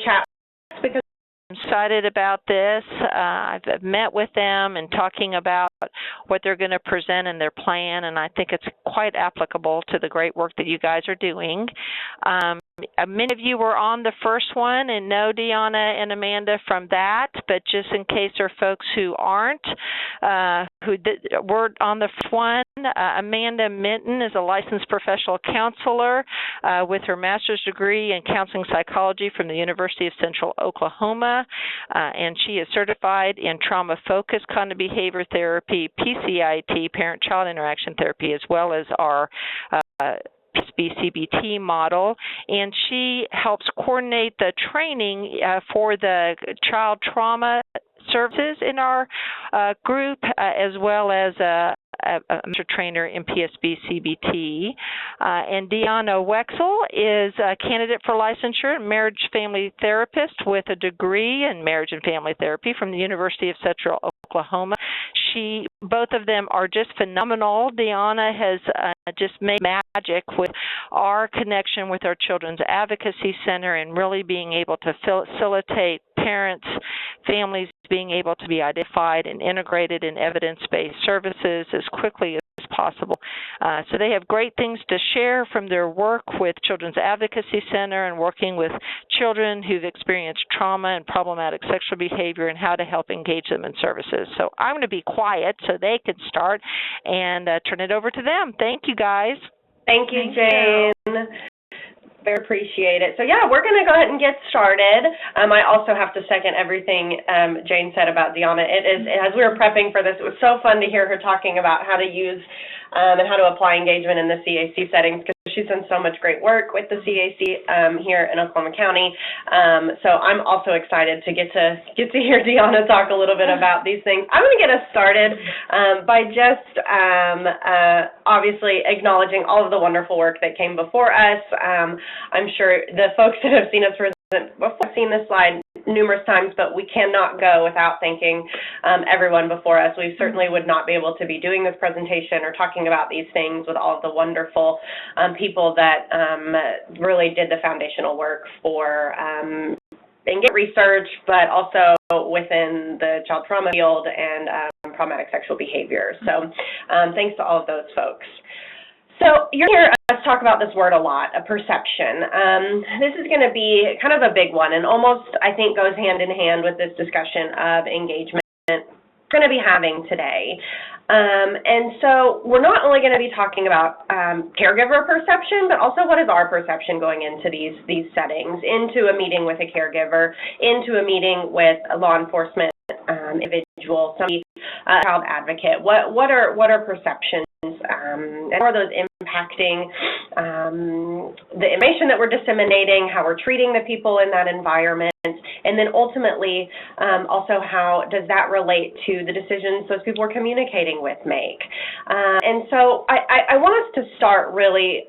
chat because I'm excited about this. I've met with them and talking about what they're going to present in their plan, and I think it's quite applicable to the great work that you guys are doing. Many of you were on the first one and know Dionna and Amanda from that, but just in case there are folks who aren't, were on the first one, Amanda Mitten is a licensed professional counselor with her master's degree in counseling psychology from the University of Central Oklahoma, and she is certified in trauma-focused cognitive behavior therapy, PCIT, parent-child interaction therapy, as well as our CBT model, and she helps coordinate the training for the child trauma services in our group, as well as a master trainer in PSB CBT. And Dionna Weixel is a candidate for licensure, marriage family therapist with a degree in marriage and family therapy from the University of Central Oklahoma. Both of them are just phenomenal. Dionna has just made magic with our connection with our Children's Advocacy Center and really being able to facilitate parents, families being able to be identified and integrated in evidence-based services as quickly as possible. So they have great things to share from their work with Children's Advocacy Center and working with children who've experienced trauma and problematic sexual behavior and how to help engage them in services. So I'm going to be quiet so they can start and turn it over to them. Thank you, guys. Thank you, Jane. Very appreciate it. So yeah, we're going to go ahead and get started. I also have to second everything Jane said about Dionna. As we were prepping for this, it was so fun to hear her talking about how to use and how to apply engagement in the CAC settings, because she's done so much great work with the CAC here in Oklahoma County. So I'm also excited to get to hear Dionna talk a little bit about these things. I'm going to get us started by just obviously acknowledging all of the wonderful work that came before us. I'm sure the folks that have seen us present before have seen this slide numerous times, but we cannot go without thanking everyone before us. We certainly would not be able to be doing this presentation or talking about these things with all of the wonderful people that really did the foundational work for engagement research, but also within the child trauma field and problematic sexual behavior. So thanks to all of those folks. So you're going to hear us talk about this word a lot, a perception. This is going to be kind of a big one and almost, I think, goes hand in hand with this discussion of engagement we're going to be having today. And so we're not only going to be talking about caregiver perception, but also what is our perception going into these settings, into a meeting with a caregiver, into a meeting with a law enforcement individual, somebody, child advocate. What are perceptions? And how are those impacting the information that we're disseminating, how we're treating the people in that environment, and then ultimately also how does that relate to the decisions those people we're communicating with make. And so I want us to start really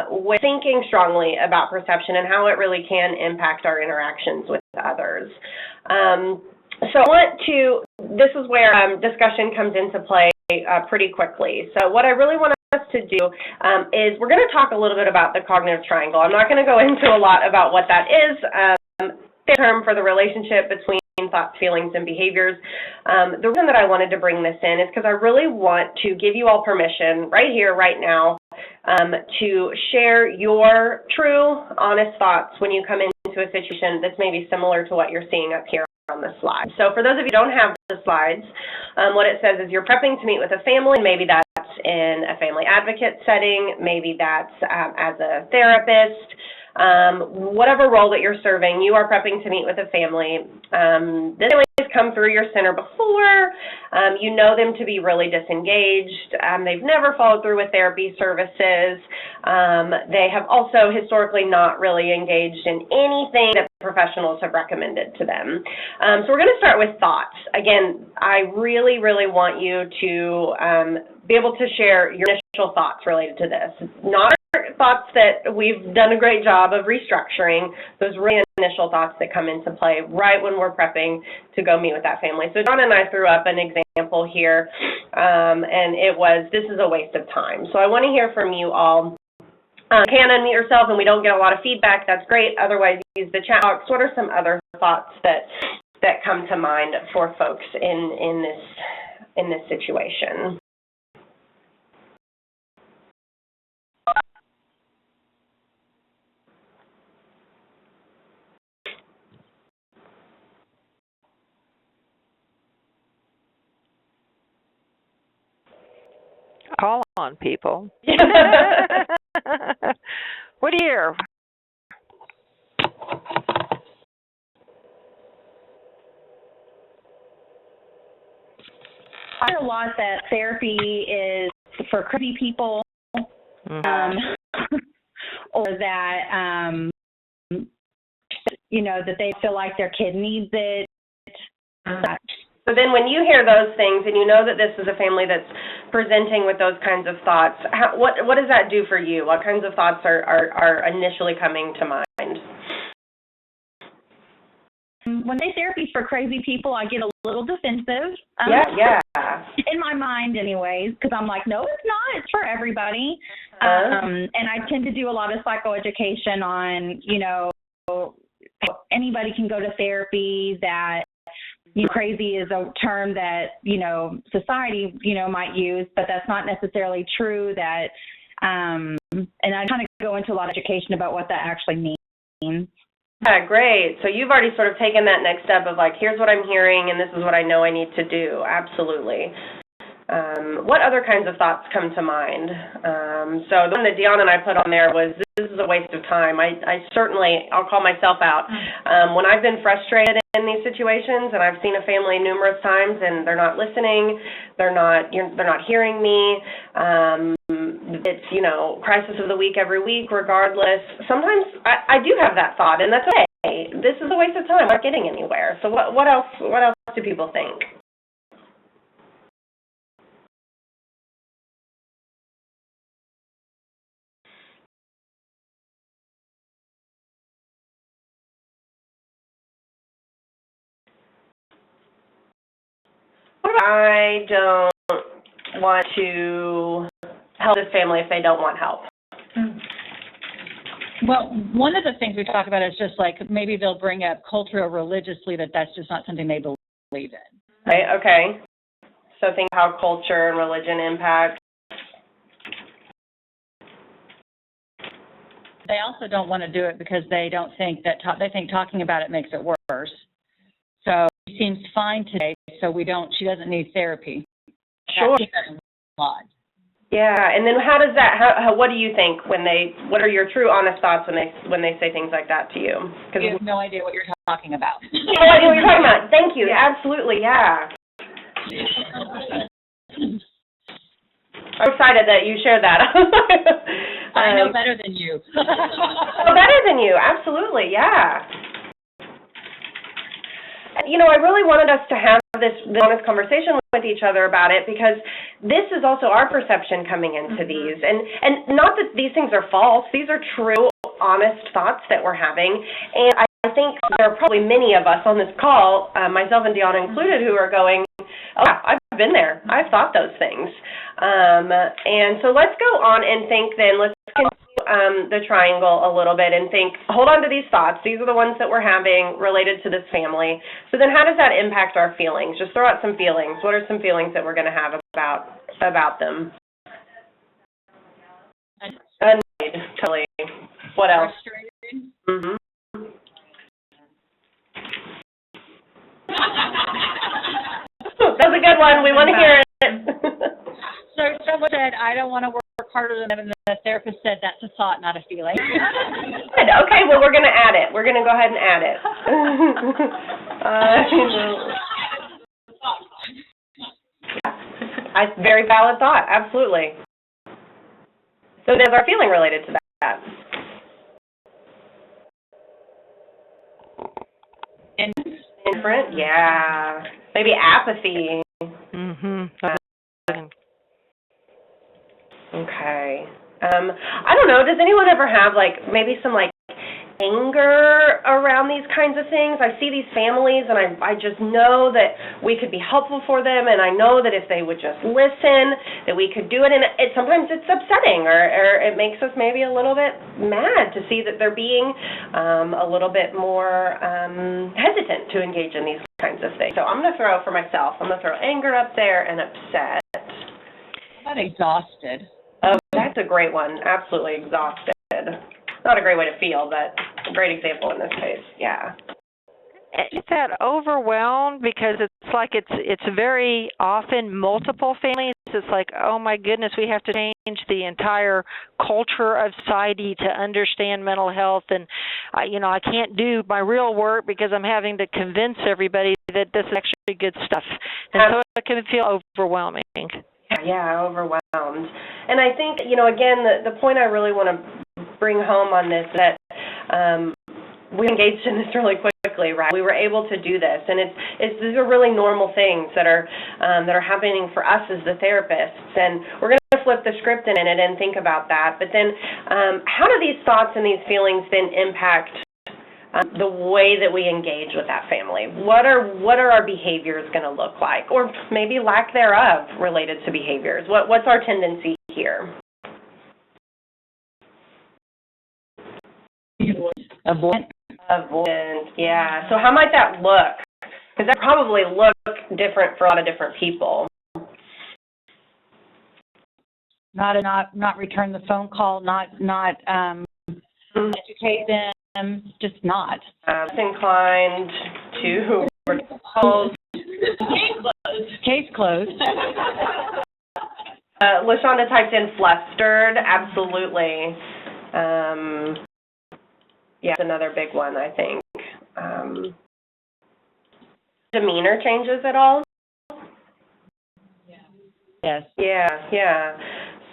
with thinking strongly about perception and how it really can impact our interactions with others. So I want to, this is where discussion comes into play pretty quickly. So what I really want us to do is we're going to talk a little bit about the cognitive triangle. I'm not going to go into a lot about what that is. The term for the relationship between thoughts, feelings, and behaviors. The reason that I wanted to bring this in is because I really want to give you all permission right here, right now, to share your true, honest thoughts when you come into a situation that's maybe similar to what you're seeing up here on the slide. So for those of you who don't have the slides, what it says is you're prepping to meet with a family. Maybe that's in a family advocate setting. Maybe that's as a therapist. Whatever role that you're serving, you are prepping to meet with a family. This family has come through your center before. You know them to be really disengaged. They've never followed through with therapy services. They have also historically not really engaged in anything that professionals have recommended to them. So we're going to start with thoughts. Again, I really, really want you to be able to share your initial thoughts related to this. Not thoughts that we've done a great job of restructuring, those really initial thoughts that come into play right when we're prepping to go meet with that family. So John and I threw up an example here, and it was, this is a waste of time. So I want to hear from you all. can unmute yourself and we don't get a lot of feedback, that's great. Otherwise, use the chat box. What are some other thoughts that come to mind for folks in this situation? Call on people. What do you hear? I hear a lot that therapy is for crazy people, or that, that they feel like their kid needs it. So then when you hear those things and you know that this is a family that's presenting with those kinds of thoughts, what does that do for you? What kinds of thoughts are initially coming to mind? When they say therapy for crazy people, I get a little defensive. Yeah. In my mind anyways, because I'm like, no, it's not. It's for everybody. And I tend to do a lot of psychoeducation on, anybody can go to therapy, that crazy is a term that, society, might use, but that's not necessarily true. That, and I kind of go into a lot of education about what that actually means. Yeah, great. So you've already sort of taken that next step of like, here's what I'm hearing and this is what I know I need to do. Absolutely. What other kinds of thoughts come to mind? So the one that Dionna and I put on there was, this is a waste of time. I'll call myself out. When I've been frustrated in these situations and I've seen a family numerous times and they're not listening, they're not hearing me, it's, crisis of the week every week regardless. Sometimes I do have that thought, and that's okay. This is a waste of time. I'm not getting anywhere. So what else do people think? I don't want to help this family if they don't want help. Well, one of the things we talk about is just like maybe they'll bring up culture or religiously that's just not something they believe in. Okay. So think how culture and religion impact. They also don't want to do it because they don't think that they think talking about it makes it worse. So she seems fine today, so she doesn't need therapy. Sure. That's a lot. Yeah, and then how does that? What do you think what are your true, honest thoughts when they say things like that to you? You have no idea what you're talking about. No idea what you're talking about. Thank you. Yeah. Absolutely. Yeah. I'm excited that you shared that. I know better than you. Better than you. Absolutely. Yeah. I really wanted us to have this honest conversation with each other about it because this is also our perception coming into these. And not that these things are false. These are true, honest thoughts that we're having. And I think there are probably many of us on this call, myself and Dionna included, who are going, oh, yeah, I've been there. I've thought those things. And so let's go on and think then, let's continue the triangle a little bit and think, hold on to these thoughts. These are the ones that we're having related to this family. So then how does that impact our feelings? Just throw out some feelings. What are some feelings that we're going to have about them? Annoyed, totally. What else? Frustrated. Mm-hmm. That's a good one. We want to hear it. So someone said, I don't want to work harder than them, and the therapist said that's a thought, not a feeling. Good. Okay, well, we're going to add it. We're going to go ahead and add it. Very valid thought. Absolutely. So there's our feeling related to that. Indifferent? Yeah. Maybe apathy. Okay. I don't know. Does anyone ever have maybe some anger around these kinds of things. I see these families, and I just know that we could be helpful for them, and I know that if they would just listen, that we could do it. And sometimes it's upsetting, or it makes us maybe a little bit mad to see that they're being a little bit more hesitant to engage in these kinds of things. So I'm going to throw for myself. I'm going to throw anger up there and upset. How about exhausted? Oh, that's a great one. Absolutely exhausted. Not a great way to feel, but a great example in this case. Yeah. Is that overwhelmed? Because it's like it's very often multiple families. It's like, oh my goodness, we have to change the entire culture of society to understand mental health, and I can't do my real work because I'm having to convince everybody that this is actually good stuff, and so it can feel overwhelming. Yeah, overwhelmed. And I think, again, the point I really want to bring home on this is that we engaged in this really quickly, right? We were able to do this, and these are really normal things that are happening for us as the therapists. And we're going to flip the script in it and think about that. But then, how do these thoughts and these feelings then impact the way that we engage with that family? What are our behaviors going to look like, or maybe lack thereof related to behaviors? What's our tendency here? Avoidant, yeah. So how might that look? Because that probably look different for a lot of different people. Not return the phone call, not educate them, just not. Inclined to close. Case closed. LaShonda typed in flustered. Absolutely. Yeah, it's another big one, I think. Demeanor changes at all? Yes. Yeah.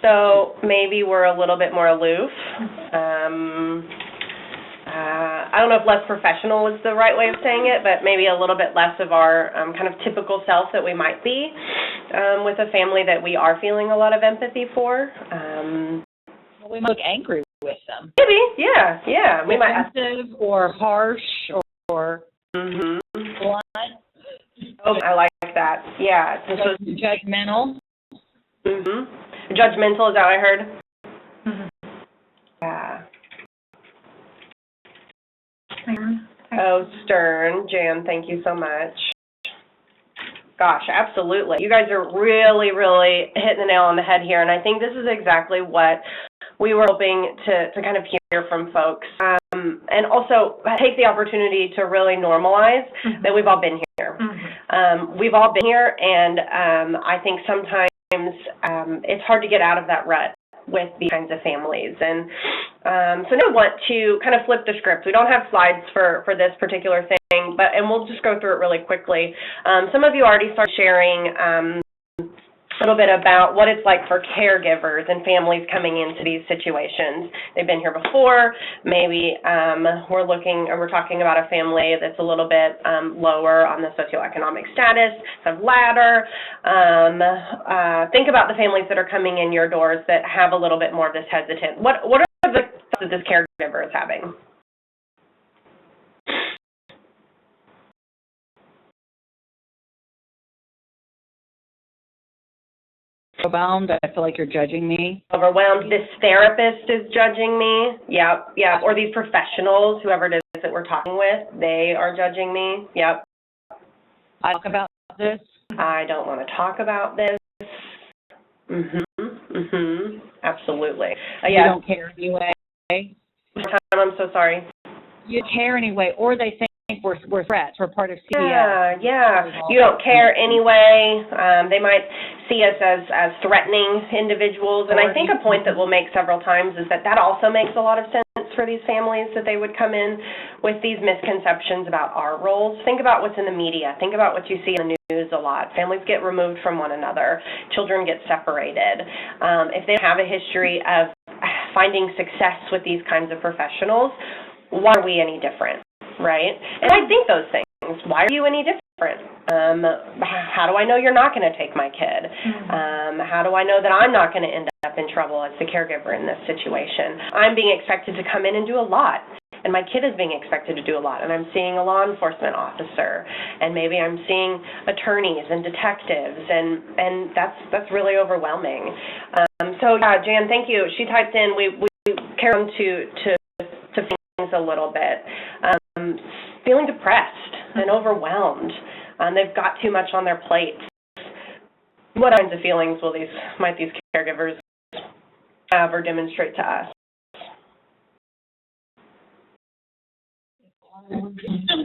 So maybe we're a little bit more aloof. I don't know if less professional is the right way of saying it, but maybe a little bit less of our kind of typical self that we might be with a family that we are feeling a lot of empathy for. We might look angry with them. Maybe, yeah. We might offensive or harsh or blunt. Oh, I like that. Yeah. So judgmental. Judgmental, is that what I heard? Yeah. Oh, stern. Jan, thank you so much. Gosh, absolutely. You guys are really, really hitting the nail on the head here, and I think this is exactly what we were hoping to kind of hear from folks, and also take the opportunity to really normalize that we've all been here. We've all been here, and I think sometimes it's hard to get out of that rut with these kinds of families. And so now I want to kind of flip the script. We don't have slides for this particular thing, and we'll just go through it really quickly. Some of you already started sharing a little bit about what it's like for caregivers and families coming into these situations. They've been here before. Maybe we're talking about a family that's a little bit lower on the socioeconomic status, kind of ladder. Think about the families that are coming in your doors that have a little bit more of this hesitant. What are the thoughts that this caregiver is having? Overwhelmed. I feel like you're judging me. Overwhelmed. This therapist is judging me. Yep. Or these professionals, whoever it is that we're talking with, they are judging me. Yep. I talk about this. I don't want to talk about this. Absolutely. You don't care anyway. I'm so sorry. You care anyway, or they think we're threats. We're part of CDL. Yeah. You don't care anyway. They might see us as threatening individuals. And I think a point that we'll make several times is that also makes a lot of sense for these families, that they would come in with these misconceptions about our roles. Think about what's in the media. Think about what you see in the news a lot. Families get removed from one another. Children get separated. If they have a history of finding success with these kinds of professionals, why are we any different? Right? And I think those things. Why are you any different? How do I know you're not going to take my kid? How do I know that I'm not going to end up in trouble as the caregiver in this situation? I'm being expected to come in and do a lot. and my kid is being expected to do a lot, and I'm seeing a law enforcement officer, and maybe I'm seeing attorneys and detectives, and that's really overwhelming. So yeah, Jan, thank you. She typed in, we carry on to things a little bit. Feeling depressed and overwhelmed. They've got too much on their plates. What kinds of feelings might these caregivers have or demonstrate to us?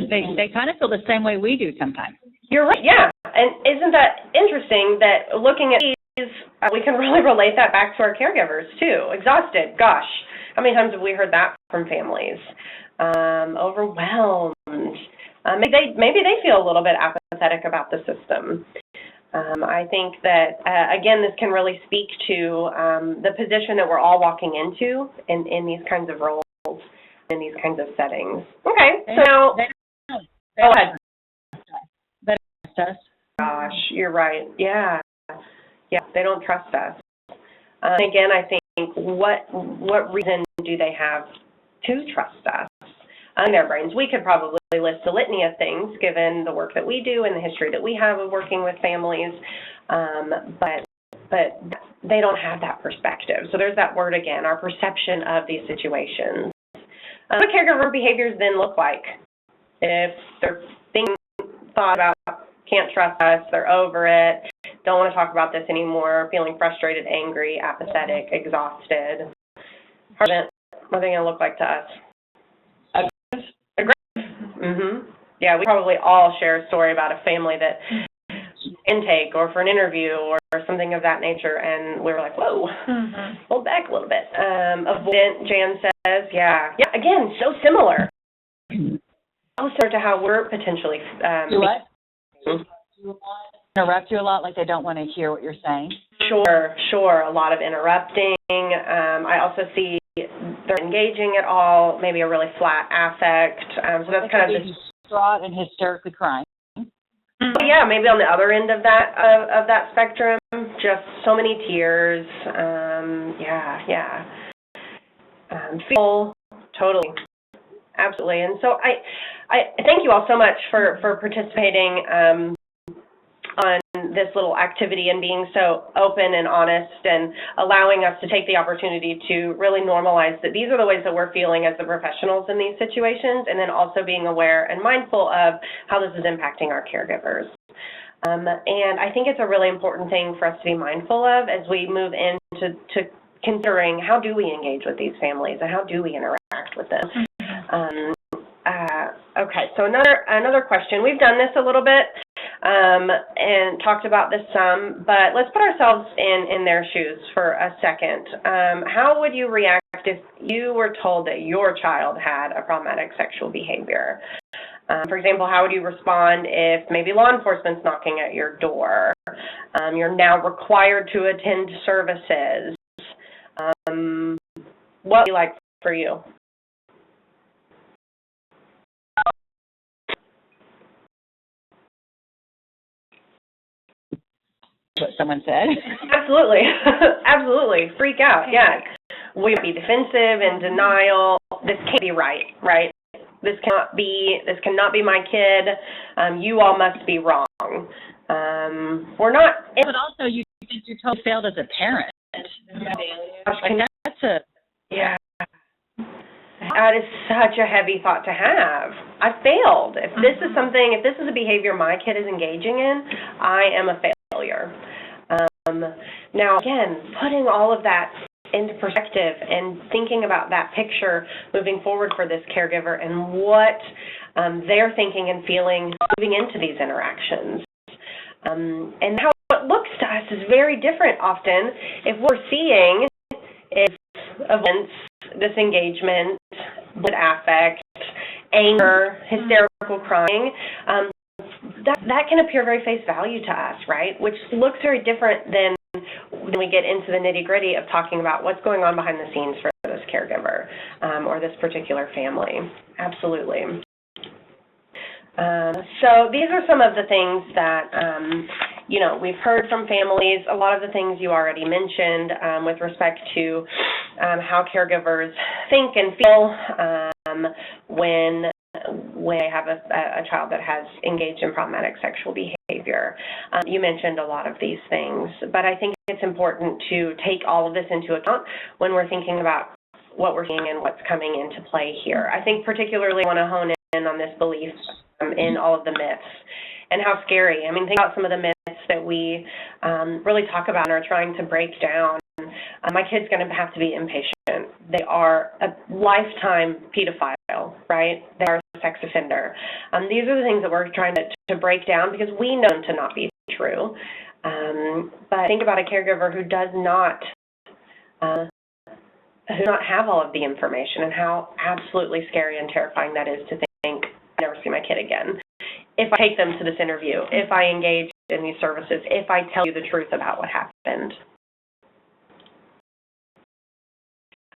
They kind of feel the same way we do sometimes. You're right, yeah. And isn't that interesting that looking at these, we can really relate that back to our caregivers too. Exhausted, gosh, how many times have we heard that from families? Overwhelmed. Maybe they feel a little bit apathetic about the system. I think that, again, this can really speak to the position that we're all walking into in these kinds of roles, in these kinds of settings. Okay, so now, go ahead. Gosh, you're right. Yeah, they don't trust us. Again, I think, what reason do they have to trust us? In their brains. We could probably list a litany of things given the work that we do and the history that we have of working with families, but they don't have that perspective. So there's that word again, our perception of these situations. What do caregiver behaviors then look like? If they're thinking, thought about, can't trust us, they're over it, don't want to talk about this anymore, feeling frustrated, angry, apathetic, exhausted, what are they going to look like to us? Yeah, we probably all share a story about a family that intake or for an interview or something of that nature, and we were like, whoa, hold back a little bit. Avoidant, Jan says, yeah, again, so similar. Also to how we're potentially... Do what? Interrupt you a lot, like they don't want to hear what you're saying? Sure, a lot of interrupting. I also see they're engaging at all, maybe a really flat affect. So that's kind of distraught and hysterically crying. Yeah, maybe on the other end of that spectrum, just so many tears. Feel totally, absolutely. And so I thank you all so much for participating on this little activity and being so open and honest and allowing us to take the opportunity to really normalize that these are the ways that we're feeling as the professionals in these situations, and then also being aware and mindful of how this is impacting our caregivers. And I think it's a really important thing for us to be mindful of as we move into considering how do we engage with these families and how do we interact with them. Okay, so another question. We've done this a little bit and talked about this some, but let's put ourselves in their shoes for a second. How would you react if you were told that your child had a problematic sexual behavior? For example, how would you respond if maybe law enforcement's knocking at your door? You're now required to attend services. What would it be like for you? What someone said. Absolutely. Absolutely. Freak out. Yeah. We be defensive and denial. This can't be right? This cannot be my kid. You all must be wrong. We're not. But also, you think you totally failed as a parent. Like that's a. Yeah. That is such a heavy thought to have. I failed. If this is a behavior my kid is engaging in, I am a failure. Now, again, putting all of that into perspective and thinking about that picture moving forward for this caregiver and what they're thinking and feeling moving into these interactions. And how it looks to us is very different often if we're seeing is events, disengagement, affect, anger, hysterical crying. That can appear very face value to us, right? Which looks very different than when we get into the nitty-gritty of talking about what's going on behind the scenes for this caregiver or this particular family. Absolutely. So these are some of the things that we've heard from families a lot of the things you already mentioned with respect to how caregivers think and feel when they have a child that has engaged in problematic sexual behavior. You mentioned a lot of these things, but I think it's important to take all of this into account when we're thinking about what we're seeing and what's coming into play here. I think particularly I want to hone in on this belief in all of the myths and how scary. I mean, think about some of the myths that we really talk about and are trying to break down. My kid's going to have to be impatient. They are a lifetime pedophile, right? They are a sex offender. These are the things that we're trying to break down because we know them to not be true. But think about a caregiver who does not have all of the information and how absolutely scary and terrifying that is to think, I never see my kid again. If I take them to this interview, if I engage in these services, if I tell you the truth about what happened.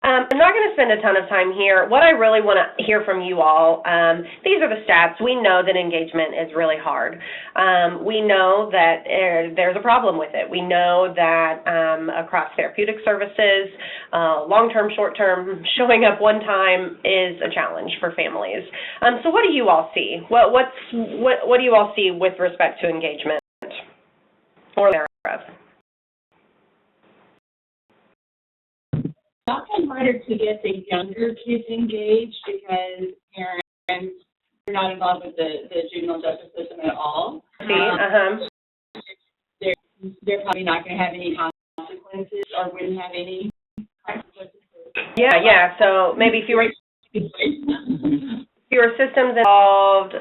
I'm not going to spend a ton of time here. What I really want to hear from you all, these are the stats. We know that engagement is really hard. We know that there's a problem with it. We know that across therapeutic services, long-term, short-term, showing up one time is a challenge for families. So what do you all see? What do you all see with respect to engagement or thereof? It's often harder to get the younger kids engaged because parents are not involved with the juvenile justice system at all. They're probably not going to have any consequences or wouldn't have any consequences. Yeah. So maybe fewer systems involved.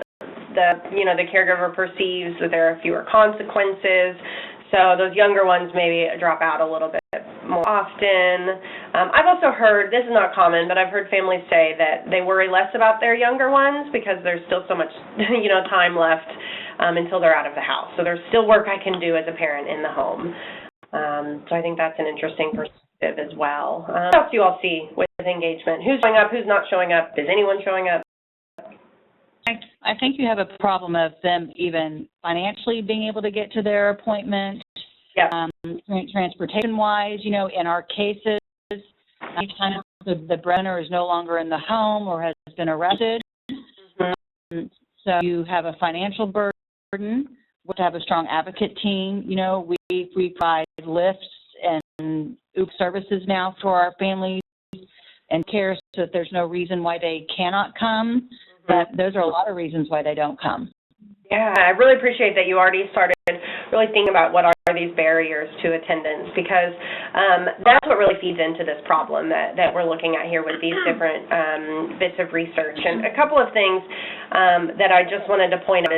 The caregiver perceives that there are fewer consequences. So those younger ones maybe drop out a little bit more often. I've also heard, this is not common, but I've heard families say that they worry less about their younger ones because there's still so much, time left until they're out of the house. So there's still work I can do as a parent in the home. So I think that's an interesting perspective as well. What else do you all see with engagement? Who's showing up? Who's not showing up? Is anyone showing up? I think you have a problem of them even financially being able to get to their appointment. Yep. Transportation-wise, in our cases, each time the breadwinner is no longer in the home or has been arrested, so you have a financial burden. We have to have a strong advocate team. We provide lifts and Uber services now for our families and care so that there's no reason why they cannot come. But those are a lot of reasons why they don't come. Yeah, I really appreciate that you already started really thinking about what are these barriers to attendance, because that's what really feeds into this problem that we're looking at here with these different bits of research. And a couple of things that I just wanted to point out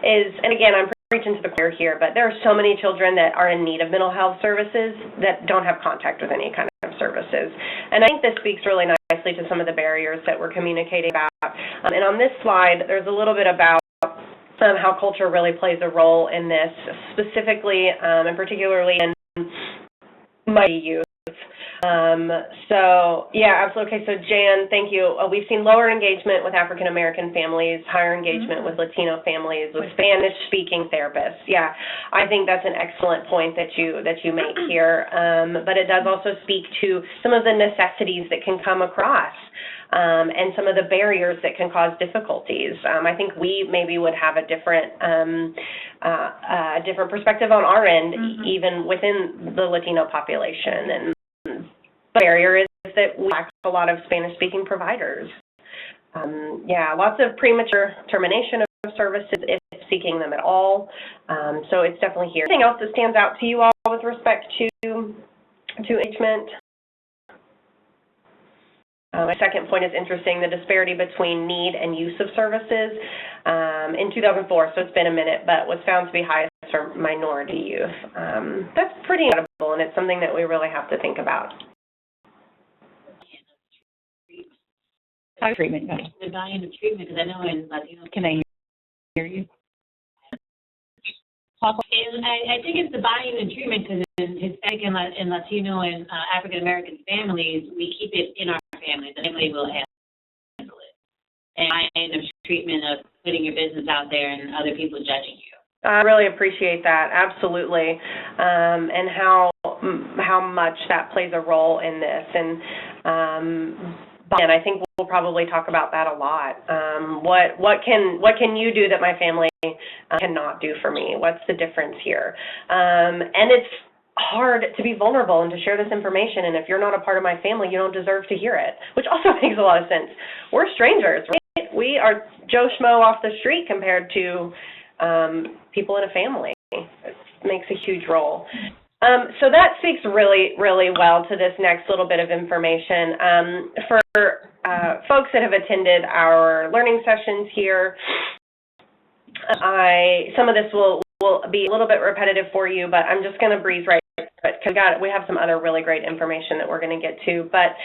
is, and again, I'm preaching to the choir here, but there are so many children that are in need of mental health services that don't have contact with any kind of services. And I think this speaks really nicely to some of the barriers that we're communicating about. And on this slide, there's a little bit about how culture really plays a role in this, specifically and particularly in my youth. Absolutely. Okay, so Jan, thank you. We've seen lower engagement with African American families, higher engagement with Latino families, with Spanish-speaking therapists. Yeah, I think that's an excellent point that you make here. But it does also speak to some of the necessities that can come across. And some of the barriers that can cause difficulties. I think we maybe would have a different perspective on our end, even within the Latino population. And the barrier is that we lack a lot of Spanish-speaking providers. Lots of premature termination of services if seeking them at all. So it's definitely here. Anything else that stands out to you all with respect to engagement? My second point is interesting, the disparity between need and use of services. In 2004, so it's been a minute, but was found to be highest for minority youth. That's pretty incredible, and it's something that we really have to think about. Treatment. The buy-in of treatment, because I know in Latino. Can I hear you? And I think it's the buy-in and treatment, because in Hispanic and Latino and African American families, we keep it in our families. The family will handle it. And buy-in of treatment of putting your business out there and other people judging you. I really appreciate that, absolutely, and how much that plays a role in this. And I think we'll probably talk about that a lot. What can you do that my family cannot do for me? What's the difference here? And it's hard to be vulnerable and to share this information, and if you're not a part of my family, you don't deserve to hear it, which also makes a lot of sense. We're strangers, right? We are Joe Schmo off the street compared to people in a family. It makes a huge role. So that speaks really, really well to this next little bit of information. For folks that have attended our learning sessions here, some of this will be a little bit repetitive for you, but I'm just going to breeze right through it because we have some other really great information that we're going to get to. But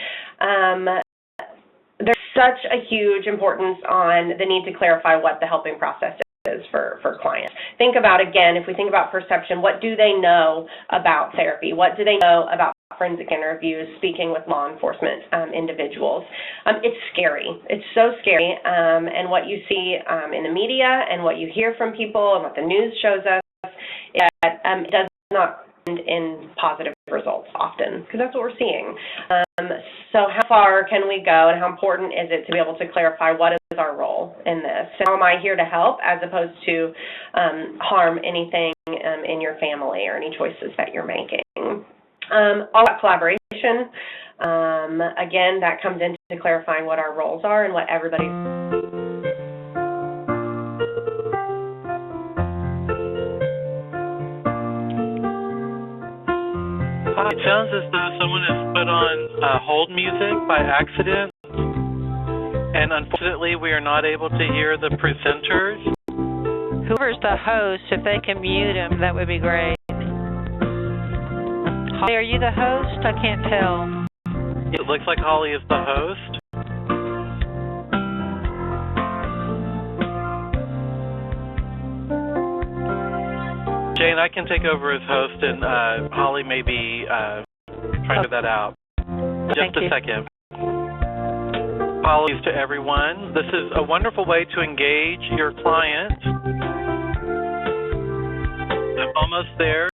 there's such a huge importance on the need to clarify what the helping process is for clients. Think about, again, if we think about perception, what do they know about therapy? What do they know about forensic interviews, speaking with law enforcement individuals? It's scary. It's so scary. And what you see in the media and what you hear from people and what the news shows us is that it does not end in positive results often, because that's what we're seeing. So how far can we go, and how important is it to be able to clarify what is our role in this? How am I here to help as opposed to harm anything in your family or any choices that you're making? All about collaboration. Again, that comes into clarifying what our roles are and what everybody's. It sounds as though someone has put on hold music by accident, and unfortunately we are not able to hear the presenters. Whoever's the host, if they can mute him, that would be great. Holly, are you the host? I can't tell. It looks like Holly is the host. Jane, I can take over as host, and Holly may be trying to figure that out. Just a second. Apologies to everyone. This is a wonderful way to engage your client. I'm almost there.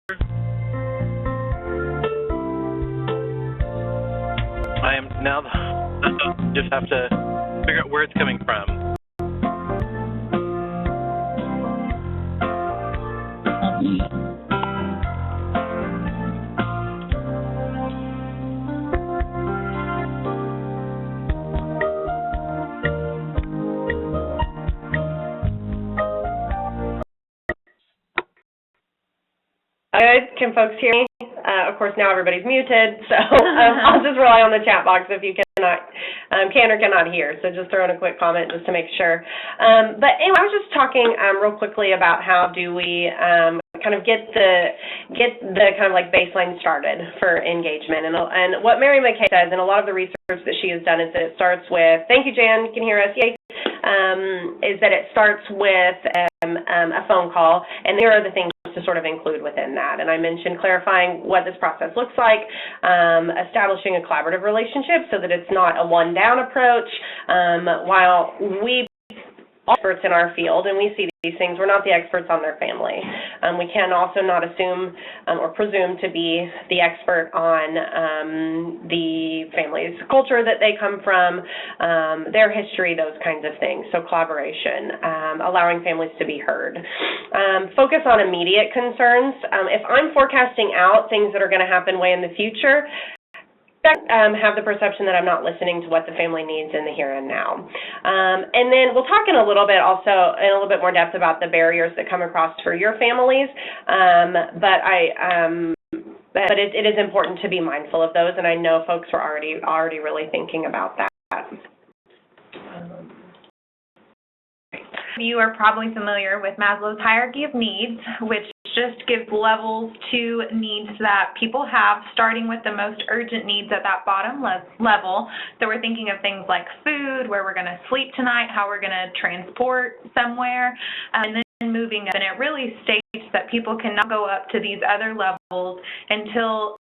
I am now, just have to figure out where it's coming from. Good. Can folks hear me? Of course, now everybody's muted, so I'll just rely on the chat box if you can or cannot hear. So just throw in a quick comment just to make sure. But anyway, I was just talking real quickly about how do we kind of get the kind of like baseline started for engagement. And what Mary McKay says, and a lot of the research that she has done, is that it starts with, thank you, Jan, you can hear us, yay, is that it starts with a phone call, and here are the things to sort of include within that. And I mentioned clarifying what this process looks like, establishing a collaborative relationship so that it's not a one-down approach. While we are experts in our field and we see these things, we're not the experts on their family. We can also not assume or presume to be the expert on the family's culture that they come from, their history, those kinds of things. So collaboration, allowing families to be heard. Focus on immediate concerns. If I'm forecasting out things that are going to happen way in the future, have the perception that I'm not listening to what the family needs in the here and now. And then we'll talk in a little bit also, in a little bit more depth about the barriers that come across for your families. But it is important to be mindful of those, and I know folks are already really thinking about that. You are probably familiar with Maslow's hierarchy of needs, which just gives levels to needs that people have, starting with the most urgent needs at that bottom level. So we're thinking of things like food, where we're going to sleep tonight, how we're going to transport somewhere, and then moving up. And it really states that people cannot go up to these other levels until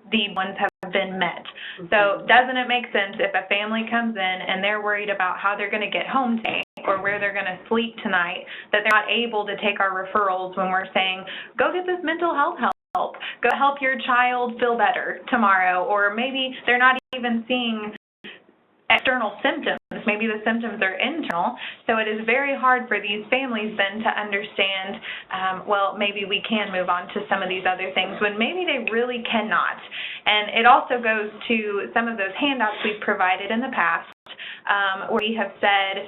the ones have been met. So doesn't it make sense if a family comes in and they're worried about how they're going to get home today, or where they're going to sleep tonight, that they're not able to take our referrals when we're saying, go get this mental health help, go help your child feel better tomorrow, or maybe they're not even seeing external symptoms. Maybe the symptoms are internal. So it is very hard for these families then to understand, well, maybe we can move on to some of these other things when maybe they really cannot. And it also goes to some of those handouts we've provided in the past, where we have said,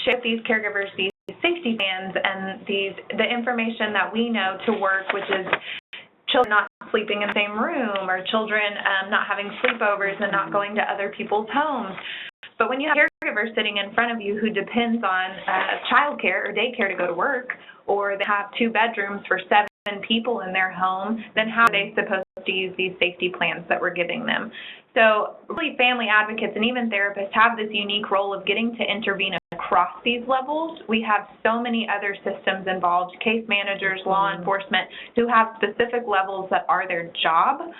share with these caregivers these safety plans and the information that we know to work, which is children not sleeping in the same room, or children not having sleepovers and not going to other people's homes. But when you have a caregiver sitting in front of you who depends on childcare or daycare to go to work, or they have 2 bedrooms for 7 people in their home, then how are they supposed to use these safety plans that we're giving them? So really, family advocates and even therapists have this unique role of getting to intervene across these levels. We have so many other systems involved, case managers, law enforcement, who have specific levels that are their job.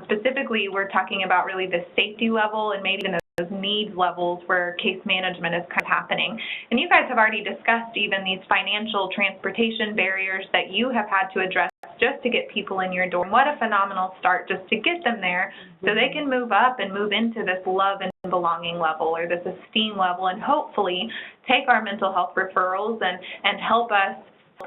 Specifically, we're talking about really the safety level and maybe even those needs levels where case management is kind of happening. And you guys have already discussed even these financial transportation barriers that you have had to address just to get people in your door. And what a phenomenal start just to get them there so they can move up and move into this love and belonging level or this esteem level, and hopefully take our mental health referrals and help us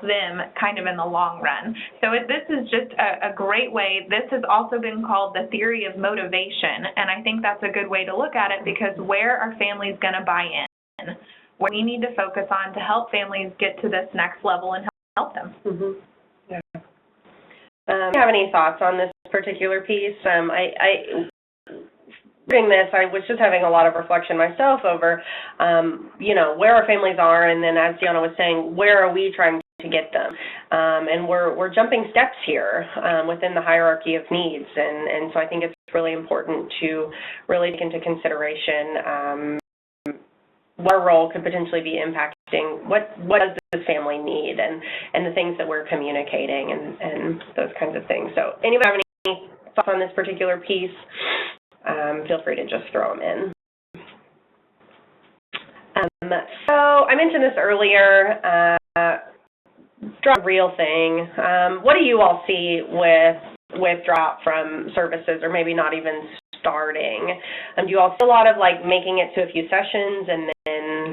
them kind of in the long run. So this is just a great way. This has also been called the theory of motivation, and I think that's a good way to look at it, because where are families going to buy in? What we need to focus on to help families get to this next level and help them. Mm-hmm. Yeah. Do you have any thoughts on this particular piece? Reading this, I was just having a lot of reflection myself over, where our families are, and then as Dionna was saying, where are we trying to get them? And we're jumping steps here within the hierarchy of needs, and so I think it's really important to really take into consideration what our role could potentially be impacting, what does this family need, and the things that we're communicating, and those kinds of things. So anybody have any thoughts on this particular piece? Feel free to just throw them in. So I mentioned this earlier, drop real thing. What do you all see with drop from services, or maybe not even starting? Do you all see a lot of making it to a few sessions and then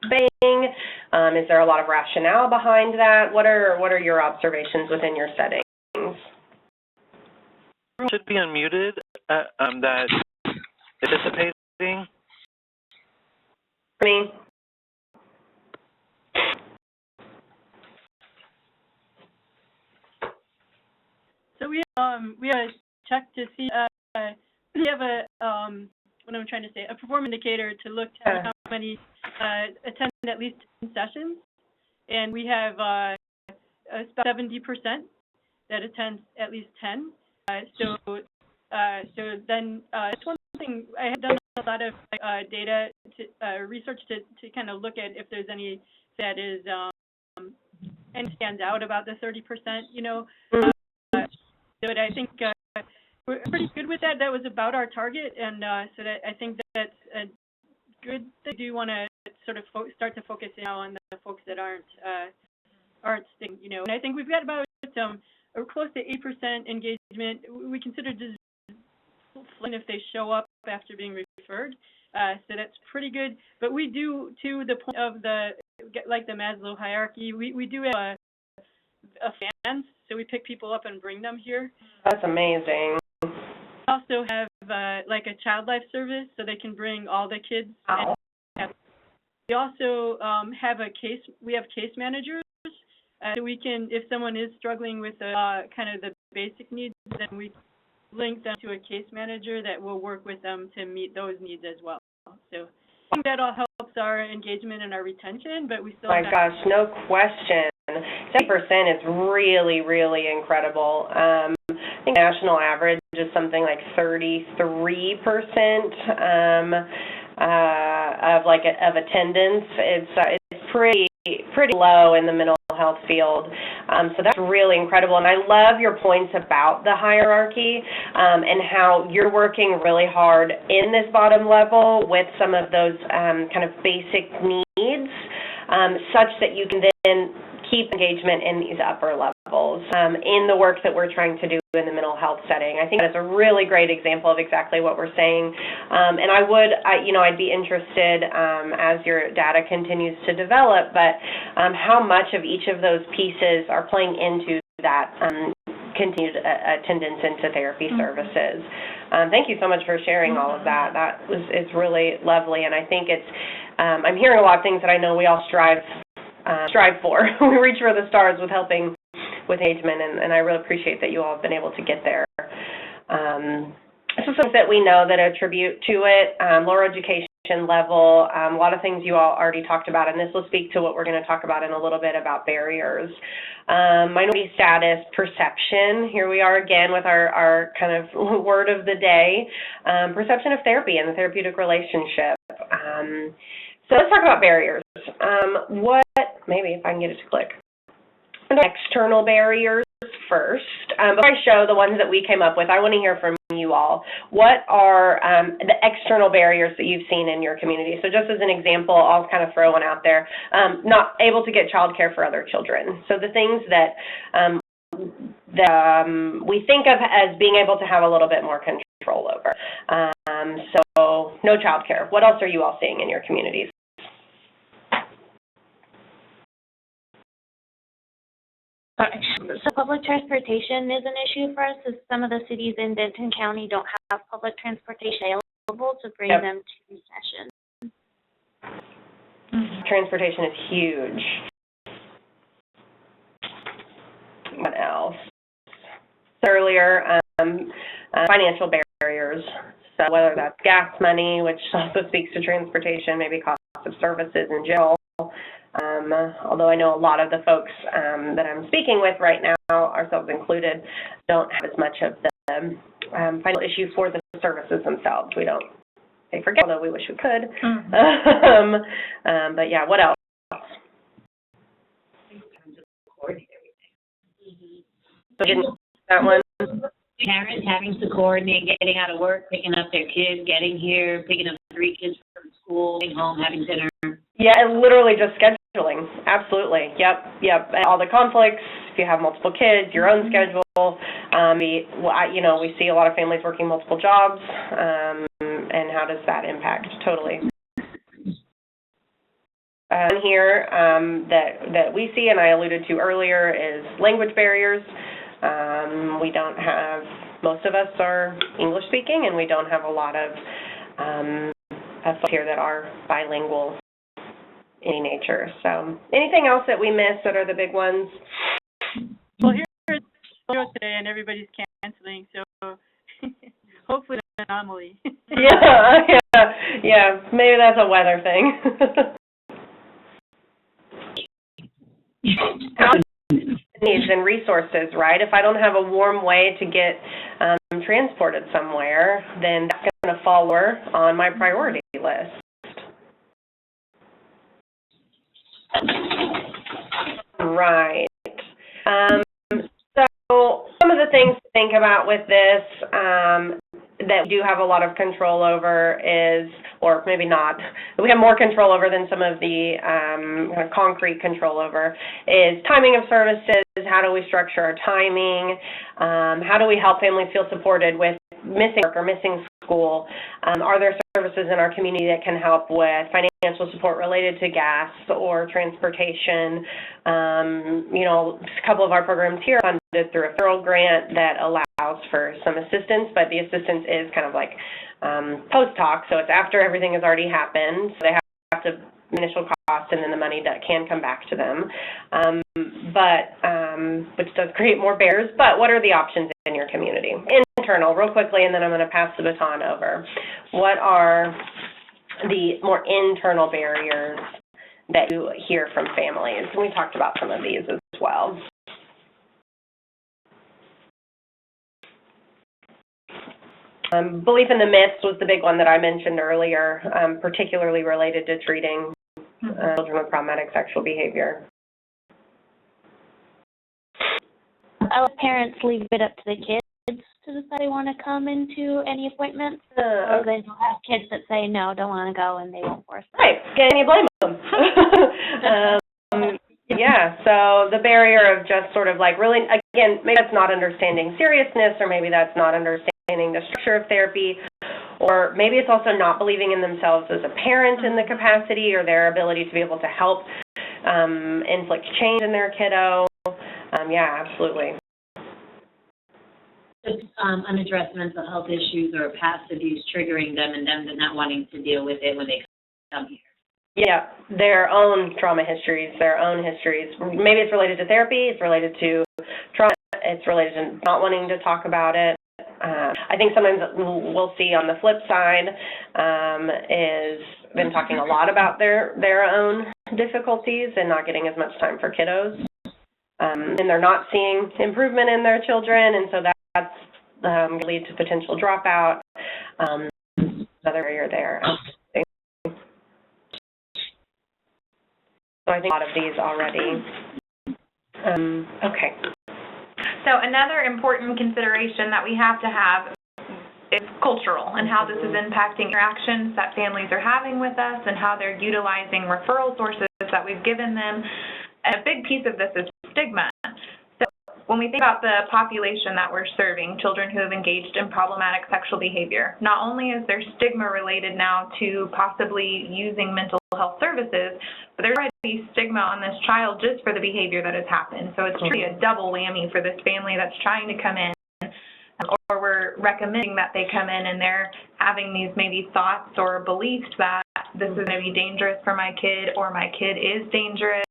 bang? Is there a lot of rationale behind that? What are your observations within your settings? Should be unmuted. That participating. Me. So we have a check to see. We have what I'm trying to say, a performance indicator to look at how many attend at least 10 sessions, and we have about 70% that attend at least 10. So then that's one thing. I have done a lot of data research to kind of look at if there's any that is and stands out about the 30%. But I think we're pretty good with that. That was about our target, and so that I think that's a good thing. I do want to sort of start to focus now on the folks that aren't sticking. And I think we've got about close to 8% engagement. We consider just if they show up after being referred, so that's pretty good. But we do, to the point of the Maslow hierarchy, we do have a fans, so we pick people up and bring them here. That's amazing. We also have a child life service, so they can bring all the kids. Wow. We also have we have case managers, so we can, if someone is struggling with kind of the basic needs, then we link them to a case manager that will work with them to meet those needs as well. So I think that all helps our engagement and our retention, but we still gosh, no question. 70% is really, really incredible. I think national average is something like 33% of attendance. It's pretty low in the middle health field. So that's really incredible. And I love your points about the hierarchy and how you're working really hard in this bottom level with some of those kind of basic needs such that you can then keep engagement in these upper levels in the work that we're trying to do in the mental health setting. I think that's a really great example of exactly what we're saying. And I'd be interested as your data continues to develop, but how much of each of those pieces are playing into that continued attendance into therapy services. Thank you so much for sharing all of that. It's really lovely, and I think I'm hearing a lot of things that I know we all strive for. We reach for the stars with helping with engagement, and I really appreciate that you all have been able to get there. So some that we know that attribute to it, lower education level, a lot of things you all already talked about, and this will speak to what we're going to talk about in a little bit about barriers. Minority status, perception, here we are again with our kind of word of the day, perception of therapy and the therapeutic relationship. So let's talk about barriers. Maybe if I can get it to click. External barriers first. Before I show the ones that we came up with, I want to hear from you all. What are the external barriers that you've seen in your community? So just as an example, I'll kind of throw one out there. Not able to get childcare for other children. So the things that we think of as being able to have a little bit more control over. So no childcare. What else are you all seeing in your communities? So public transportation is an issue for us, as some of the cities in Benton County don't have public transportation available to bring them to sessions. Transportation is huge. What else? Earlier, financial barriers. So whether that's gas money, which also speaks to transportation, maybe cost of services in general. Although I know a lot of the folks that I'm speaking with right now, ourselves included, don't have as much of the financial issue for the services themselves. We don't pay for gas, although we wish we could. But yeah, what else? So that one. Parents having to coordinate getting out of work, picking up their kids, getting here, picking up 3 kids from school, getting home, having dinner. Yeah, and literally just scheduling. Absolutely. Yep. And all the conflicts, if you have multiple kids, your own schedule. We see a lot of families working multiple jobs, and how does that impact? Totally. Here that we see, and I alluded to earlier, is language barriers. We don't have, most of us are English speaking, and we don't have a lot of folks here that are bilingual in nature. So anything else that we missed that are the big ones? Well, here it's today and everybody's canceling, so hopefully it's an anomaly. Yeah, maybe that's a weather thing. Needs and resources, right? If I don't have a warm way to get transported somewhere, then that's going to fall lower on my priority list. Right. So some of the things to think about with this that we do have a lot of control over is, or maybe not, we have more control over than some of the kind of concrete control over, is timing of services. How do we structure our timing? How do we help families feel supported with missing work or missing school? Are there services in our community that can help with financial support related to gas or transportation? A couple of our programs here are funded through a federal grant that allows for some assistance, but the assistance is kind of like post-hoc, so it's after everything has already happened. So they have to initial cost and then the money that can come back to them, which does create more barriers. But what are the options in your community? Internal, real quickly, and then I'm going to pass the baton over. What are the more internal barriers that you hear from families? We talked about some of these as well. Belief in the myths was the big one that I mentioned earlier, particularly related to treating children with problematic sexual behavior. I let parents leave it up to the kids to decide they want to come into any appointments. So then you'll have kids that say no, don't want to go, and they won't force them. Right. Can you blame them? Yeah, so the barrier of just sort of like really, again, maybe that's not understanding seriousness, or maybe that's not understanding the structure of therapy, or maybe it's also not believing in themselves as a parent in the capacity or their ability to be able to help inflict change in their kiddo. Yeah, absolutely. Unaddressed mental health issues or past abuse triggering them and them not wanting to deal with it when they come here. Yeah, their own trauma histories, their own histories. Maybe it's related to therapy, it's related to trauma, it's related to not wanting to talk about it. I think sometimes we'll see on the flip side is been talking a lot about their own difficulties and not getting as much time for kiddos. And they're not seeing improvement in their children, and so that's going to lead to potential dropout. Another area there. So I think a lot of these already. Okay. So another important consideration that we have to have is cultural and how this is impacting interactions that families are having with us and how they're utilizing referral sources that we've given them. And a big piece of this is stigma. So when we think about the population that we're serving, children who have engaged in problematic sexual behavior, not only is there stigma related now to possibly using mental health services, but there's already stigma on this child just for the behavior that has happened. So it's truly a double whammy for this family that's trying to come in, or we're recommending that they come in and they're having these maybe thoughts or beliefs that this is going to be dangerous for my kid, or my kid is dangerous.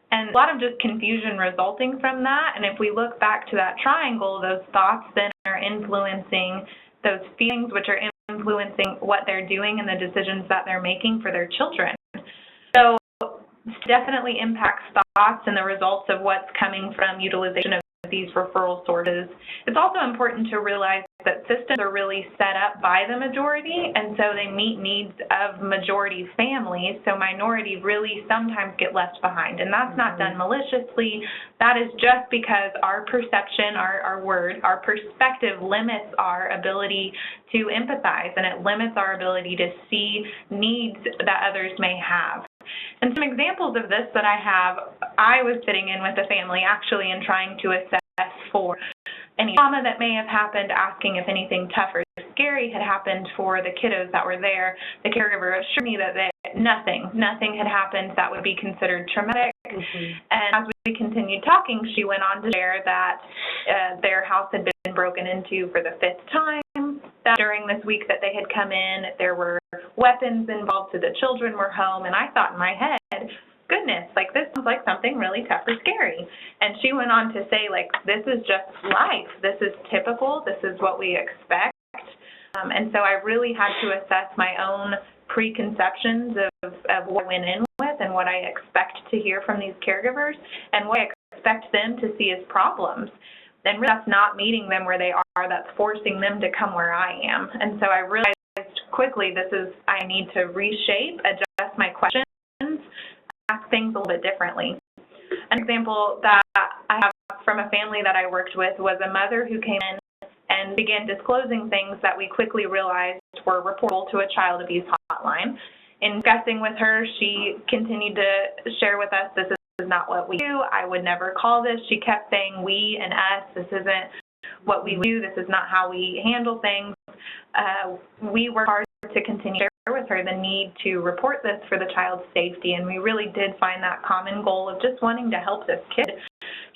And a lot of just confusion resulting from that. And if we look back to that triangle, those thoughts then are influencing those feelings, which are influencing what they're doing and the decisions that they're making for their children. So definitely impacts thoughts and the results of what's coming from utilization of these referral sources. It's also important to realize that systems are really set up by the majority, and so they meet needs of majority families, so minority really sometimes get left behind. And that's not done maliciously. That is just because our perception, our perspective limits our ability to empathize, and it limits our ability to see needs that others may have. And some examples of this that I was sitting in with a family actually and trying to assess for any trauma that may have happened, asking if anything tough or scary had happened for the kiddos that were there. The caregiver assured me that nothing had happened that would be considered traumatic. And as we continued talking, she went on to share that their house had been broken into for the 5th time. That during this week that they had come in, there were weapons involved, so the children were home, and I thought in my head, goodness, like this sounds like something really tough or scary. And she went on to say, like, this is just life. This is typical. This is what we expect. And so I really had to assess my own preconceptions of what I went in with and what I expect to hear from these caregivers and what I expect them to see as problems. And really that's not meeting them where they are, that's forcing them to come where I am. And so I realized quickly I need to reshape, adjust my questions, ask things a little bit differently. An example that I have from a family that I worked with was a mother who came in and began disclosing things that we quickly realized were reportable to a child abuse hotline. In discussing with her, she continued to share with us, this is not what we do. I would never call this. She kept saying we and us. This isn't what we do. This is not how we handle things. We worked hard to continue to share with her the need to report this for the child's safety, and we really did find that common goal of just wanting to help this kid.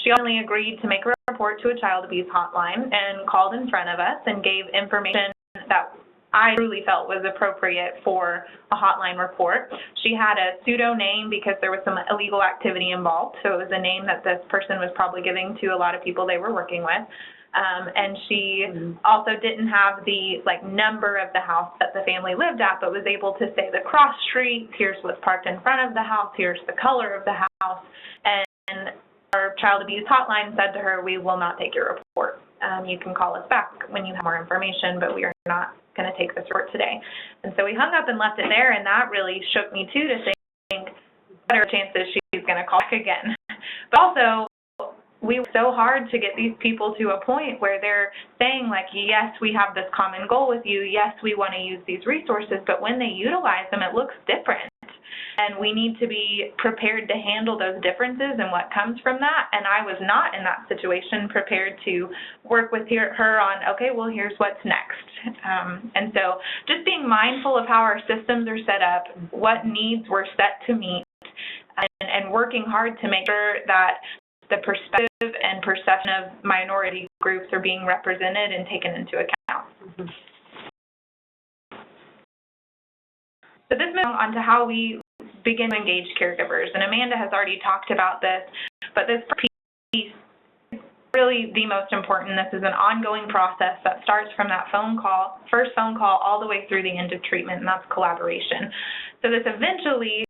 She only agreed to make a report to a child abuse hotline and called in front of us and gave information that I truly felt was appropriate for a hotline report. She had a pseudo name because there was some illegal activity involved, so it was a name that this person was probably giving to a lot of people they were working with. And she also didn't have the number of the house that the family lived at, but was able to say the cross street, here's what's parked in front of the house, here's the color of the house. And our child abuse hotline said to her, we will not take your report. You can call us back when you have more information, but we are not going to take this report today. And so we hung up and left it there, and that really shook me too to think better chances she's going to call back again. But also, we work so hard to get these people to a point where they're saying, like, yes, we have this common goal with you, yes, we want to use these resources, but when they utilize them, it looks different. And we need to be prepared to handle those differences and what comes from that. And I was not in that situation prepared to work with her on, okay, well, here's what's next. And so just being mindful of how our systems are set up, what needs we're set to meet, and working hard to make sure that the perspective and perception of minority groups are being represented and taken into account. So this moves on to how we begin to engage caregivers. And Amanda has already talked about this, but this piece is really the most important. This is an ongoing process that starts from that first phone call, all the way through the end of treatment, and that's collaboration. So this eventually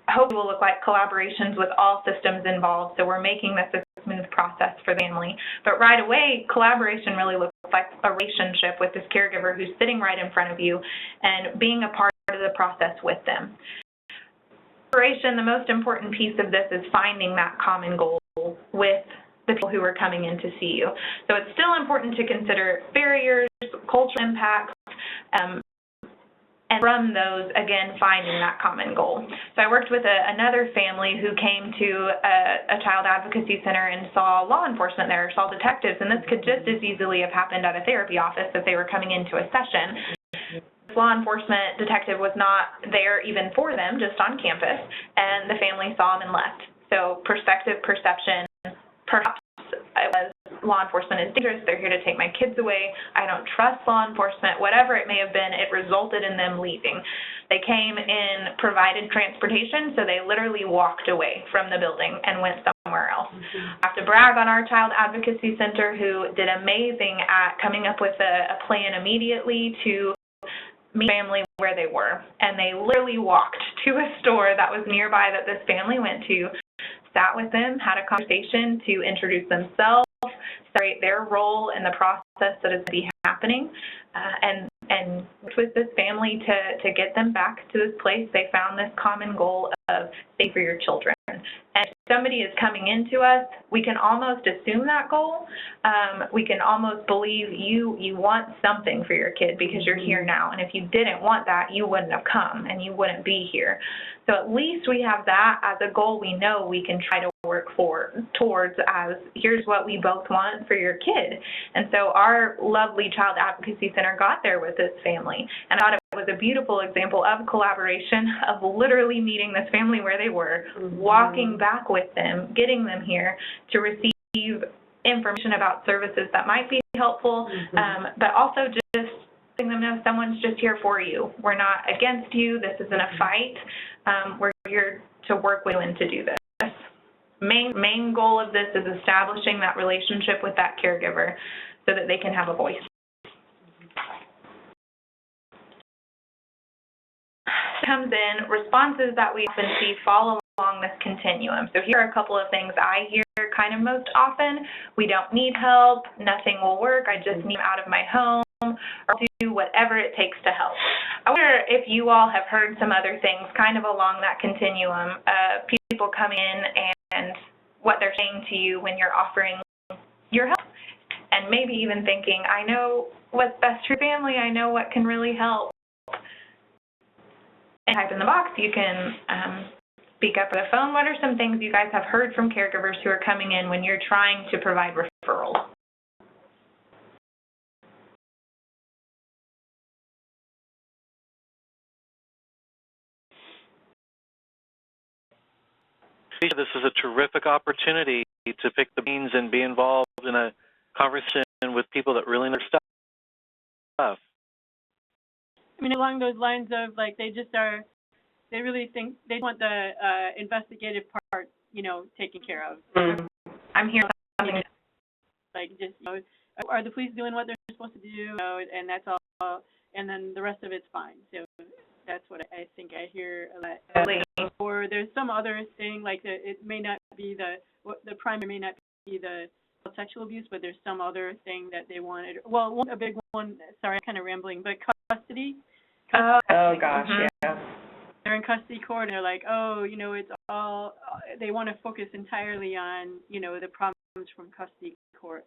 hopefully will look like collaborations with all systems involved. So we're making this a smooth process for the family. But right away, collaboration really looks like a relationship with this caregiver who's sitting right in front of you and being a part of the process with them. Collaboration, the most important piece of this is finding that common goal with the people who are coming in to see you. So it's still important to consider barriers, cultural impacts, and from those, again, finding that common goal. So I worked with another family who came to a child advocacy center and saw law enforcement there, saw detectives, and this could just as easily have happened at a therapy office if they were coming into a session. This law enforcement detective was not there even for them, just on campus, and the family saw him and left. So perspective, perception, perhaps it was law enforcement is dangerous, they're here to take my kids away, I don't trust law enforcement, whatever it may have been, it resulted in them leaving. They came in, provided transportation, so they literally walked away from the building and went somewhere else. I have to brag on our child advocacy center, who did amazing at coming up with a plan immediately to meet family where they were. And they literally walked to a store that was nearby that this family went to, sat with them, had a conversation to introduce themselves, separate their role in the process that is to be happening, and with this family to get them back to this place. They found this common goal of safe for your children. And if somebody is coming into us, we can almost assume that goal. We can almost believe you want something for your kid because you're here now. And if you didn't want that, you wouldn't have come and you wouldn't be here. So at least we have that as a goal we know we can try to work towards as here's what we both want for your kid. And so our lovely child advocacy center got there with this family. And I thought it was a beautiful example of collaboration, of literally meeting this family where they were, walking back with them, getting them here to receive information about services that might be helpful, but also just letting them know someone's just here for you. We're not against you. This isn't a fight. We're here to work with you and to do this. Main goal of this is establishing that relationship with that caregiver so that they can have a voice. Comes in responses that we often see fall along this continuum. So here are a couple of things I hear kind of most often. We don't need help, nothing will work, I just need out of my home, or do whatever it takes to help. I wonder if you all have heard some other things kind of along that continuum, people coming in and what they're saying to you when you're offering your help, and maybe even thinking, I know what's best for your family, I know what can really help. And type in the box, you can speak up on the phone. What are some things you guys have heard from caregivers who are coming in when you're trying to provide referrals? This is a terrific opportunity to pick the brains and be involved in a conversation with people that really know stuff. I mean, along those lines of, like, they really think they want the investigative part, taken care of. I'm here. Like, just, are the police doing what they're supposed to do? And that's all, and then the rest of it's fine. So that's what I think I hear a lot. Or there's some other thing, like it may not be the primary may not be the sexual abuse, but there's some other thing that they wanted. Well, a big one, sorry, I'm kind of rambling, but custody. Oh gosh, yeah. They're in custody court, and they're like, it's all, they want to focus entirely on, the from custody court.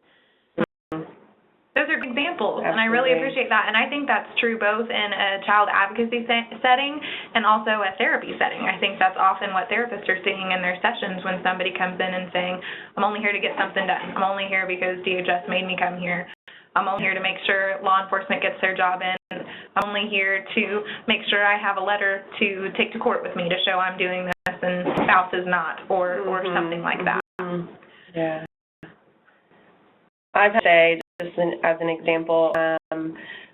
Those are good examples, and I really appreciate that. And I think that's true both in a child advocacy setting and also a therapy setting. I think that's often what therapists are seeing in their sessions when somebody comes in and saying, I'm only here to get something done. I'm only here because DHS made me come here. I'm only here to make sure law enforcement gets their job in. I'm only here to make sure I have a letter to take to court with me to show I'm doing this and spouse is not, or something like that. Yeah. I'd say, just as an example,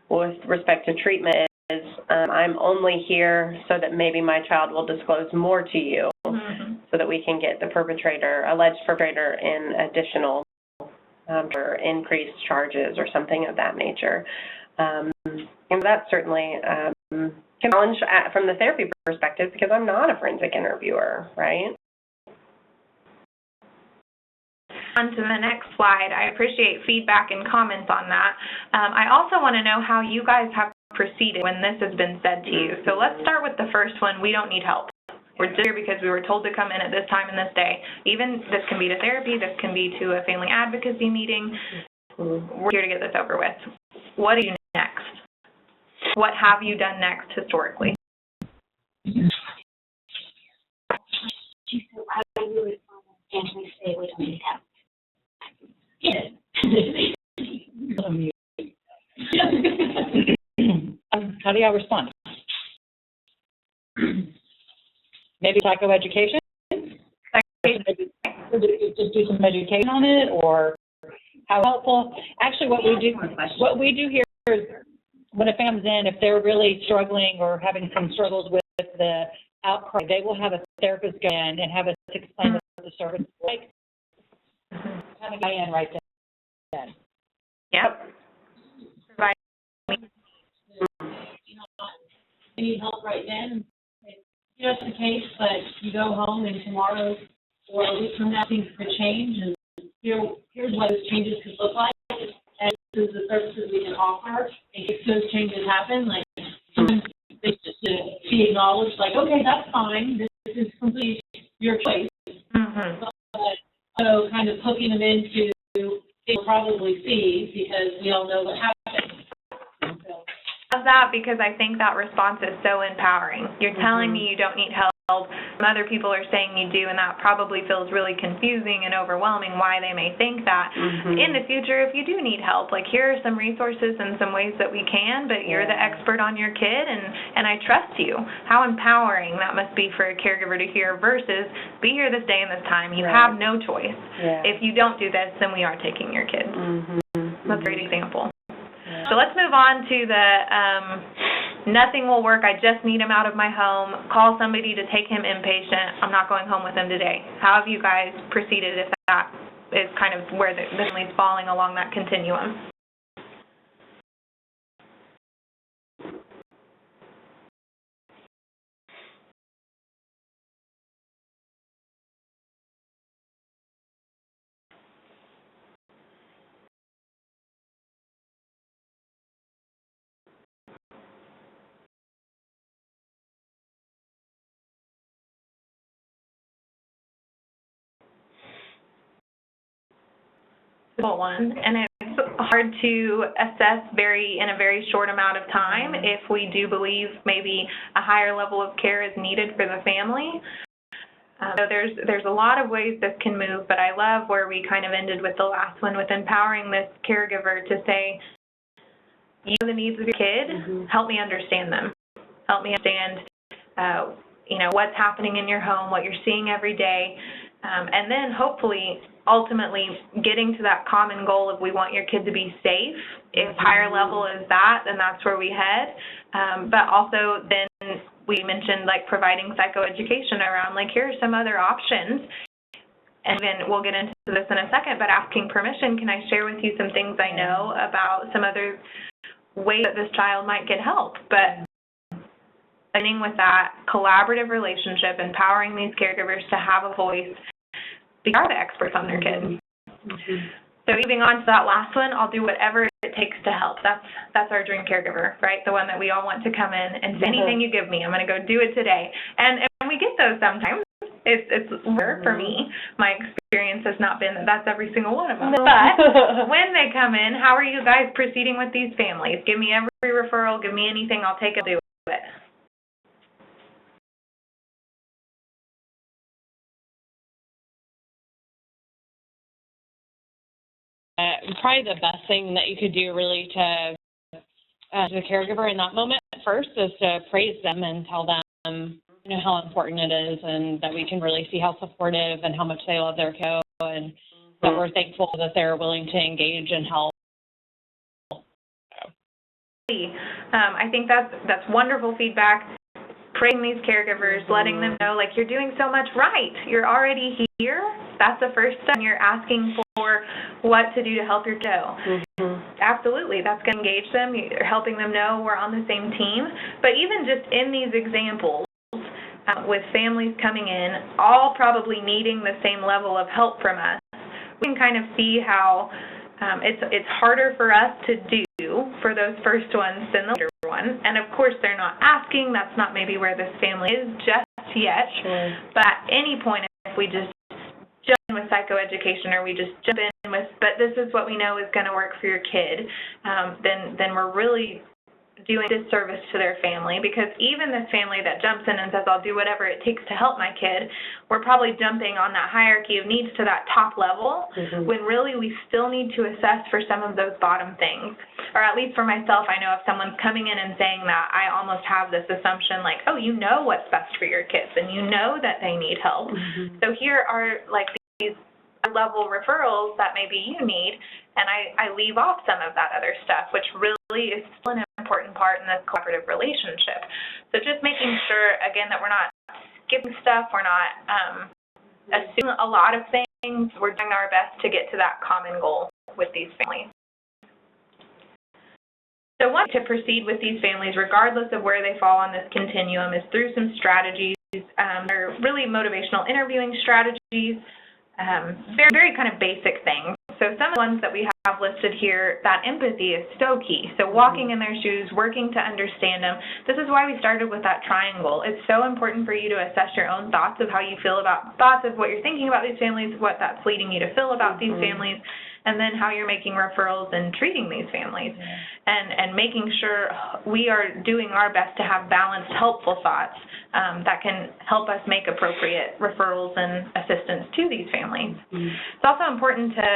with respect to treatment, is I'm only here so that maybe my child will disclose more to you, so that we can get the alleged perpetrator in additional or increased charges or something of that nature. And that's certainly a challenge from the therapy perspective, because I'm not a forensic interviewer, right? On to the next slide. I appreciate feedback and comments on that. I also want to know how you guys have proceeded when this has been said to you. So let's start with the first one. We don't need help. We're just here because we were told to come in at this time and this day. Even this can be to therapy, this can be to a family advocacy meeting. We're here to get this over with. What do you do next? What have you done next historically? How do you respond and we say we don't need help? How do y'all respond? Maybe psychoeducation? Just do some education on it, or how helpful? Actually, what we do here is when a family's in, if they're really struggling or having some struggles with the outcry, they will have a therapist go in and have us explain what the service is like. Have a guy in right then. Yep. You need help right then. Just in case, but you go home and tomorrow or a week from now things could change, and here's what those changes could look like, and this is the services we can offer. And if those changes happen, like sometimes they just be acknowledged, like, okay, that's fine. This is completely your choice. But so kind of hooking them into they'll probably see, because we all know what happens. Love that, because I think that response is so empowering. You're telling me you don't need help. Some other people are saying you do, and that probably feels really confusing and overwhelming why they may think that. In the future, if you do need help, like, here are some resources and some ways that we can, but you're the expert on your kid, and I trust you. How empowering that must be for a caregiver to hear versus be here this day and this time. You have no choice. If you don't do this, then we are taking your kid. That's a great example. So let's move on to the nothing will work, I just need him out of my home, call somebody to take him inpatient, I'm not going home with him today. How have you guys proceeded if that is kind of where the family's falling along that continuum? One, and it's hard to assess in a very short amount of time if we do believe maybe a higher level of care is needed for the family. So there's a lot of ways this can move, but I love where we kind of ended with the last one, with empowering this caregiver to say, you know the needs of your kid, help me understand them. Help me understand, what's happening in your home, what you're seeing every day, and then hopefully ultimately getting to that common goal of we want your kid to be safe. If higher level is that, then that's where we head. But also then we mentioned like providing psychoeducation around like here are some other options. And then we'll get into this in a second, but asking permission, can I share with you some things I know about some other ways that this child might get help? But beginning with that collaborative relationship, empowering these caregivers to have a voice, they are the experts on their kids. So moving on to that last one, I'll do whatever it takes to help. That's our dream caregiver, right? The one that we all want to come in and say, anything you give me, I'm going to go do it today. And we get those sometimes. It's rare for me. My experience has not been that that's every single one of them. But when they come in, how are you guys proceeding with these families? Give me every referral. Give me anything. I'll take it. Do it. Probably the best thing that you could do really to the caregiver in that moment first is to praise them and tell them, you know, how important it is and that we can really see how supportive and how much they love their kiddo and that we're thankful that they're willing to engage and help. I think that's wonderful feedback. Praising these caregivers, letting them know, like, you're doing so much right. You're already here. That's the first step. You're asking for what to do to help your kiddo. Absolutely. That's going to engage them. You're helping them know we're on the same team. But even just in these examples, with families coming in, all probably needing the same level of help from us, we can kind of see how it's harder for us to do for those first ones than the later one. And of course, they're not asking. That's not maybe where this family is just yet. Sure. But at any point, if we just jump in with psychoeducation or we just jump in with, but this is what we know is going to work for your kid, then we're really doing disservice to their family, because even this family that jumps in and says, I'll do whatever it takes to help my kid, we're probably jumping on that hierarchy of needs to that top level, when really we still need to assess for some of those bottom things. Or at least for myself, I know if someone's coming in and saying that, I almost have this assumption like, oh, you know what's best for your kids and you know that they need help. So here are like these level referrals that maybe you need, and I leave off some of that other stuff, which really is still an important part in this cooperative relationship. So just making sure, again, that we're not skipping stuff, we're not assuming a lot of things, we're doing our best to get to that common goal with these families. So one way to proceed with these families, regardless of where they fall on this continuum, is through some strategies. They're really motivational interviewing strategies, very, very kind of basic things. So some of the ones that we have listed here, that empathy is so key. So walking in their shoes, working to understand them. This is why we started with that triangle. It's so important for you to assess your own thoughts of how you feel about thoughts of what you're thinking about these families, what that's leading you to feel about these families, and then how you're making referrals and treating these families. And making sure we are doing our best to have balanced, helpful thoughts that can help us make appropriate referrals and assistance to these families. It's also important to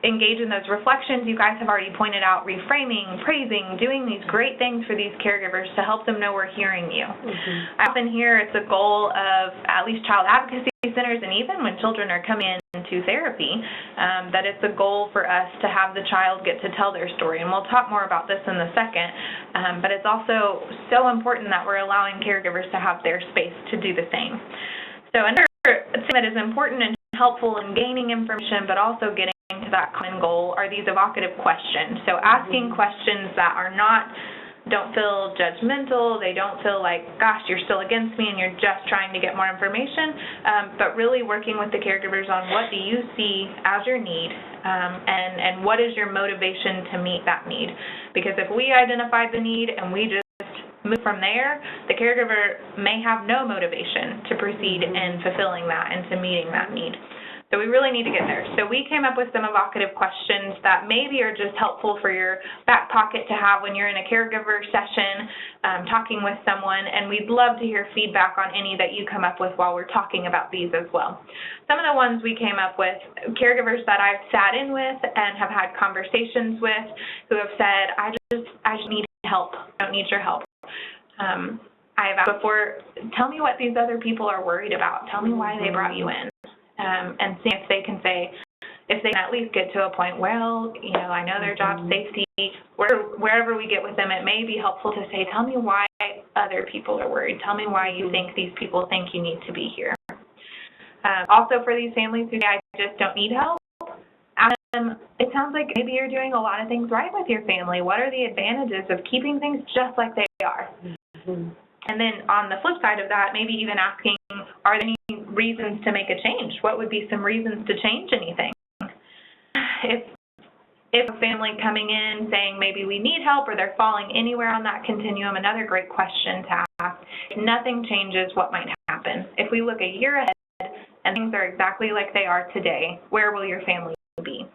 engage in those reflections. You guys have already pointed out reframing, praising, doing these great things for these caregivers to help them know we're hearing you. I often hear it's a goal of at least child advocacy centers, and even when children are coming into therapy, that it's a goal for us to have the child get to tell their story. And we'll talk more about this in a second, but it's also so important that we're allowing caregivers to have their space to do the same. So another thing that is important and helpful in gaining information, but also getting to that common goal, are these evocative questions. So asking questions that don't feel judgmental, they don't feel like, gosh, you're still against me and you're just trying to get more information, but really working with the caregivers on what do you see as your need, and what is your motivation to meet that need. Because if we identify the need and we just move from there, the caregiver may have no motivation to proceed in fulfilling that and to meeting that need. So we really need to get there. So we came up with some evocative questions that maybe are just helpful for your back pocket to have when you're in a caregiver session, talking with someone, and we'd love to hear feedback on any that you come up with while we're talking about these as well. Some of the ones we came up with, caregivers that I've sat in with and have had conversations with who have said, I just need help. I don't need your help. I've asked before, tell me what these other people are worried about. Tell me why they brought you in. And see if they can at least get to a point, well, you know, I know their job safety, wherever we get with them, it may be helpful to say, tell me why other people are worried. Tell me why you think these people think you need to be here. Also for these families who say, I just don't need help, ask them, it sounds like maybe you're doing a lot of things right with your family. What are the advantages of keeping things just like they are? And then on the flip side of that, maybe even asking, are there any reasons to make a change? What would be some reasons to change anything? If a family coming in saying maybe we need help or they're falling anywhere on that continuum, another great question to ask, if nothing changes, what might happen? If we look a year ahead and things are exactly like they are today, where will your family be?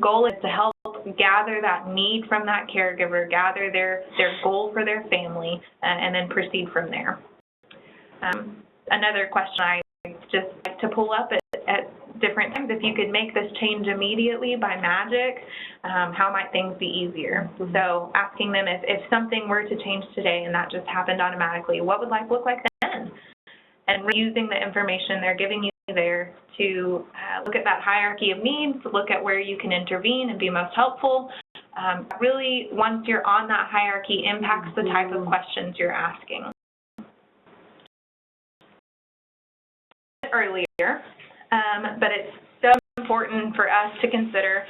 Goal is to help gather that need from that caregiver, gather their goal for their family, and then proceed from there. Another question I just like to pull up at different times, if you could make this change immediately by magic, how might things be easier? So asking them if something were to change today and that just happened automatically, what would life look like then? And using the information they're giving you there to look at that hierarchy of needs, look at where you can intervene and be most helpful. Really, once you're on that hierarchy, impacts the type of questions you're asking. Earlier, but it's so important for us to consider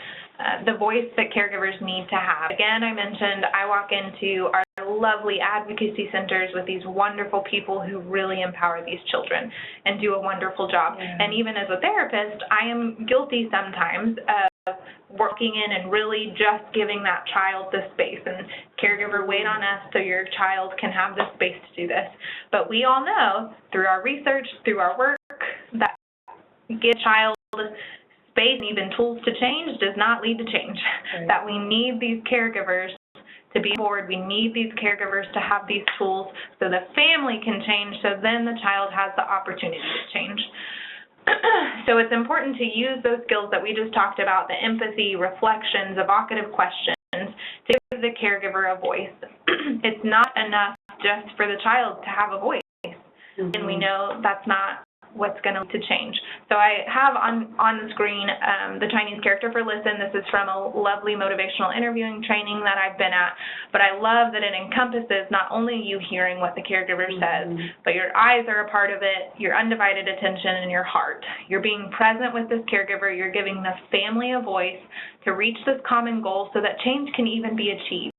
the voice that caregivers need to have. Again, I mentioned I walk into our lovely advocacy centers with these wonderful people who really empower these children and do a wonderful job. Yeah. And even as a therapist, I am guilty sometimes of working in and really just giving that child the space. And caregiver, wait on us so your child can have the space to do this. But we all know through our research, through our work, that give a child space and even tools to change does not lead to change. Right. That we need these caregivers to be on board. We need these caregivers to have these tools so the family can change, so then the child has the opportunity to change. So it's important to use those skills that we just talked about, the empathy, reflections, evocative questions, to give the caregiver a voice. It's not enough just for the child to have a voice, and we know that's not what's going to change. So I have on the screen the Chinese character for listen. This is from a lovely motivational interviewing training that I've been at, but I love that it encompasses not only you hearing what the caregiver says, but your eyes are a part of it, your undivided attention, and your heart. You're being present with this caregiver. You're giving the family a voice to reach this common goal so that change can even be achieved.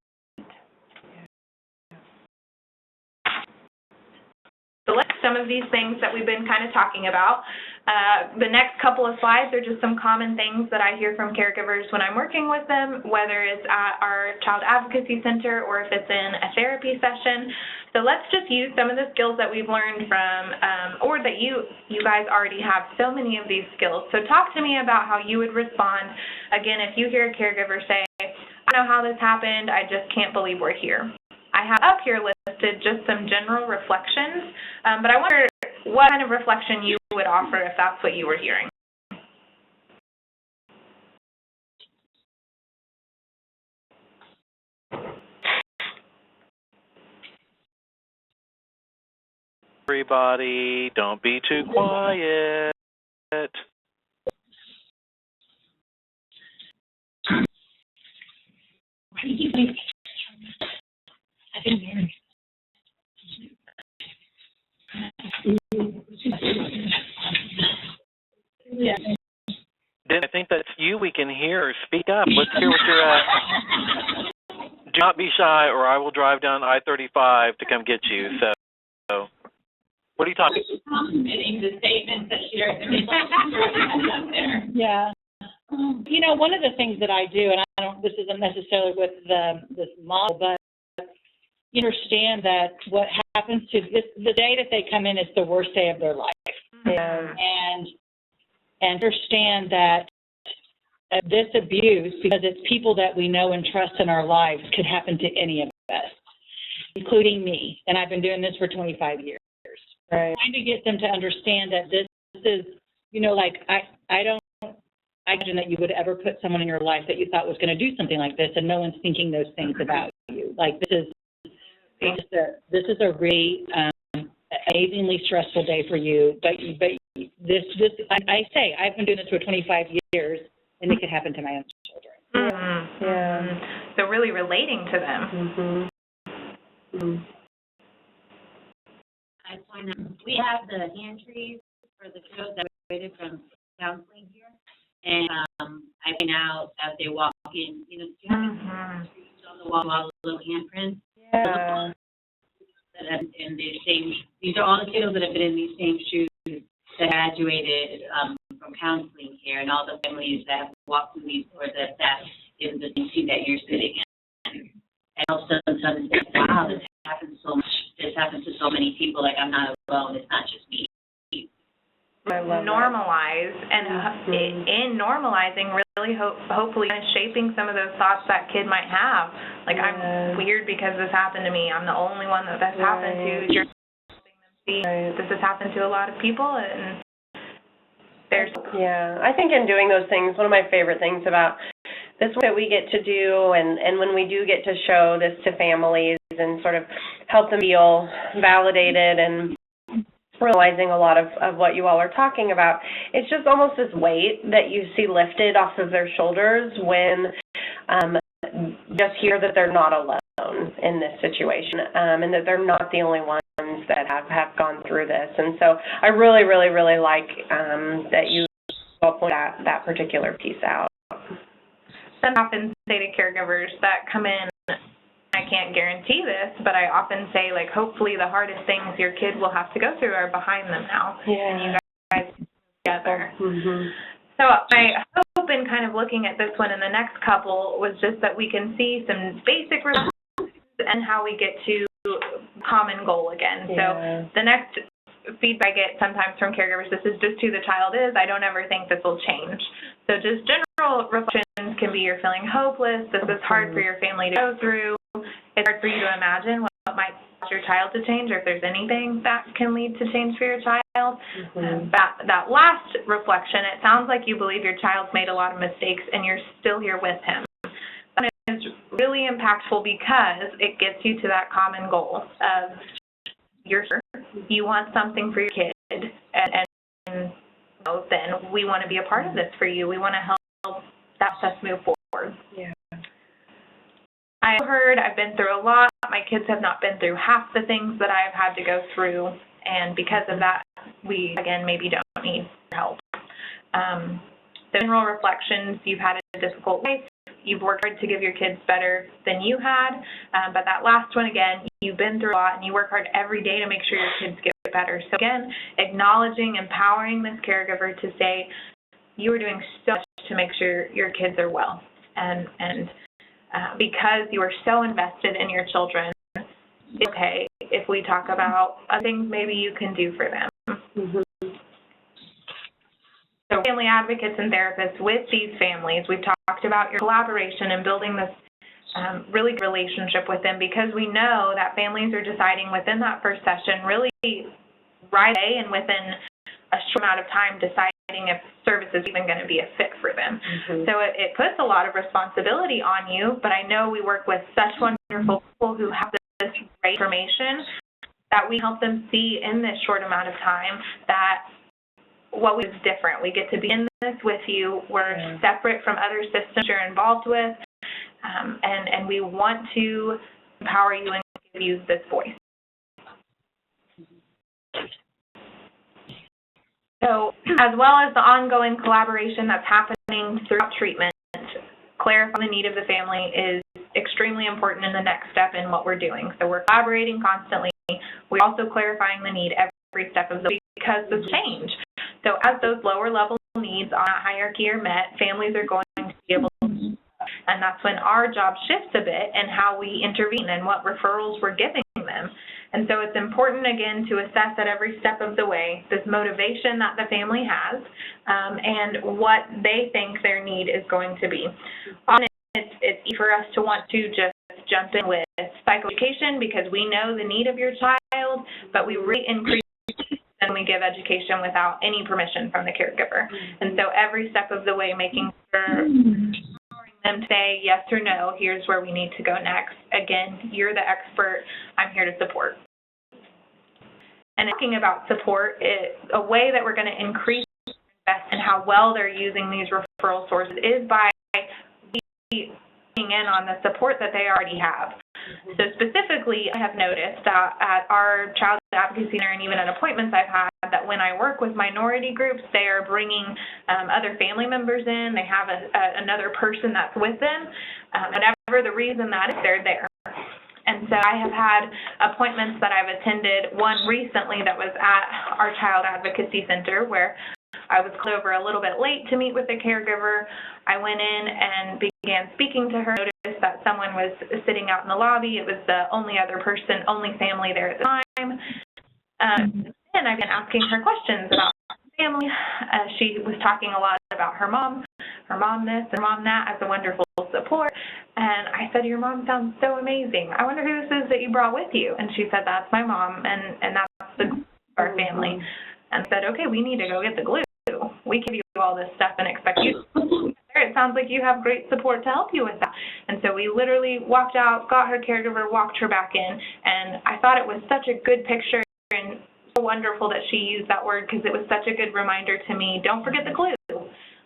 So let's some of these things that we've been kind of talking about. The next couple of slides are just some common things that I hear from caregivers when I'm working with them, whether it's at our child advocacy center or if it's in a therapy session. So let's just use some of the skills that we've learned from, or that you guys already have so many of these skills. So talk to me about how you would respond. Again, if you hear a caregiver say, I don't know how this happened, I just can't believe we're here. I have up here listed just some general reflections, but I wonder what kind of reflection you would offer if that's what you were hearing. Everybody, don't be too quiet. I think that's you we can hear. Speak up. Let's hear what you're Do not be shy or I will drive down I-35 to come get you. So what are you talking about? The statements that she Yeah. You know, one of the things that I do, and this isn't necessarily with this model, but you understand that what happens to the day that they come in is the worst day of their life. And understand that this abuse, because it's people that we know and trust in our lives, could happen to any of us, including me. And I've been doing this for 25 years. Right. Trying to get them to understand that this is, you know, like I imagine that you would ever put someone in your life that you thought was going to do something like this, and no one's thinking those things about you. Like this is a really amazingly stressful day for you. But this I say I've been doing this for 25 years, and it could happen to my own children. Mm-hmm. Yeah. So really relating to them. Mm-hmm. I find that we have the entries for the kiddos that graduated from counseling here, and I find out as they walk in, you know, you have entries on the wall, all the little handprints. Yeah. And they're same. These are all the kiddos that have been in these same shoes that graduated from counseling here, and all the families that have walked through these doors that is the same seat that you're sitting in. And all of a sudden, wow, this happens so much. This happens to so many people. Like, I'm not alone. It's not just me. normalize, and in normalizing, really hopefully kind of shaping some of those thoughts that kid might have. Like, I'm weird because this happened to me. I'm the only one that this happened to. You're helping them see this has happened to a lot of people, and there's... Yeah, I think in doing those things, one of my favorite things about this work that we get to do, and when we do get to show this to families and sort of help them feel validated and realizing a lot of what you all are talking about, it's just almost this weight that you see lifted off of their shoulders when just hear that they're not alone in this situation, and that they're not the only ones that have gone through this. And so I really, really, really like that you all point that particular piece out. Some often say to caregivers that come in, I can't guarantee this, but I often say, like, hopefully the hardest things your kid will have to go through are behind them now. Yeah. And you guys together. So my hope in kind of looking at this one and the next couple was just that we can see some basic results and how we get to common goal again. So the next feedback I get sometimes from caregivers, this is just who the child is. I don't ever think this will change. So just general reflections can be you're feeling hopeless. This is hard for your family to go through. It's hard for you to imagine what might cause your child to change, or if there's anything that can lead to change for your child. That last reflection, it sounds like you believe your child's made a lot of mistakes and you're still here with him. That is really impactful because it gets you to that common goal of you want something for your kid, and then we want to be a part of this for you. We want to help that process move forward. Yeah. I've heard, I've been through a lot. My kids have not been through half the things that I've had to go through, and because of that, we, again, maybe don't need help. The general reflections, you've had a difficult life. You've worked hard to give your kids better than you had, but that last one, again, you've been through a lot, and you work hard every day to make sure your kids get better. So, again, acknowledging, empowering this caregiver to say, you are doing so much to make sure your kids are well, and because you are so invested in your children, it's okay if we talk about other things maybe you can do for them. So family advocates and therapists with these families, we've talked about your collaboration and building this really good relationship with them, because we know that families are deciding within that first session really right away and within a short amount of time deciding if service is even going to be a fit for them. So it puts a lot of responsibility on you, but I know we work with such wonderful people who have this great information that we help them see in this short amount of time that what is different. We get to be in this with you. We're separate from other systems you're involved with, and we want to empower you and give you this voice. So, as well as the ongoing collaboration that's happening throughout treatment, clarifying the need of the family is extremely important in the next step in what we're doing. So we're collaborating constantly. We're also clarifying the need every step of the way because of change. So as those lower level needs on that hierarchy are met, families are going to be able to, and that's when our job shifts a bit and how we intervene and what referrals we're giving them. And so it's important, again, to assess at every step of the way this motivation that the family has and what they think their need is going to be. Often it's easy for us to want to just jump in with psychoeducation because we know the need of your child, but we really increase when we give education without any permission from the caregiver. And so every step of the way, making sure them to say yes or no, here's where we need to go next. Again, you're the expert, I'm here to support. And talking about support, a way that we're going to increase invest in how well they're using these referral sources is by being in on the support that they already have. So specifically, I have noticed that at our child advocacy center and even at appointments I've had, that when I work with minority groups, they are bringing other family members in. They have another person that's with them. Whatever the reason that is, they're there. And so I have had appointments that I've attended, one recently that was at our child advocacy center where I was called over a little bit late to meet with a caregiver. I went in and began speaking to her. Noticed that someone was sitting out in the lobby. It was the only other person, only family there at the time. And I began asking her questions about family. She was talking a lot about her mom this and her mom that as a wonderful support. And I said, your mom sounds so amazing. I wonder who this is that you brought with you. And she said, that's my mom, and that's the glue of our family. And I said, okay, we need to go get the glue. We give you all this stuff and expect you to. It sounds like you have great support to help you with that. And so we literally walked out, got her caregiver, walked her back in, and I thought it was such a good picture and so wonderful that she used that word because it was such a good reminder to me. Don't forget the glue.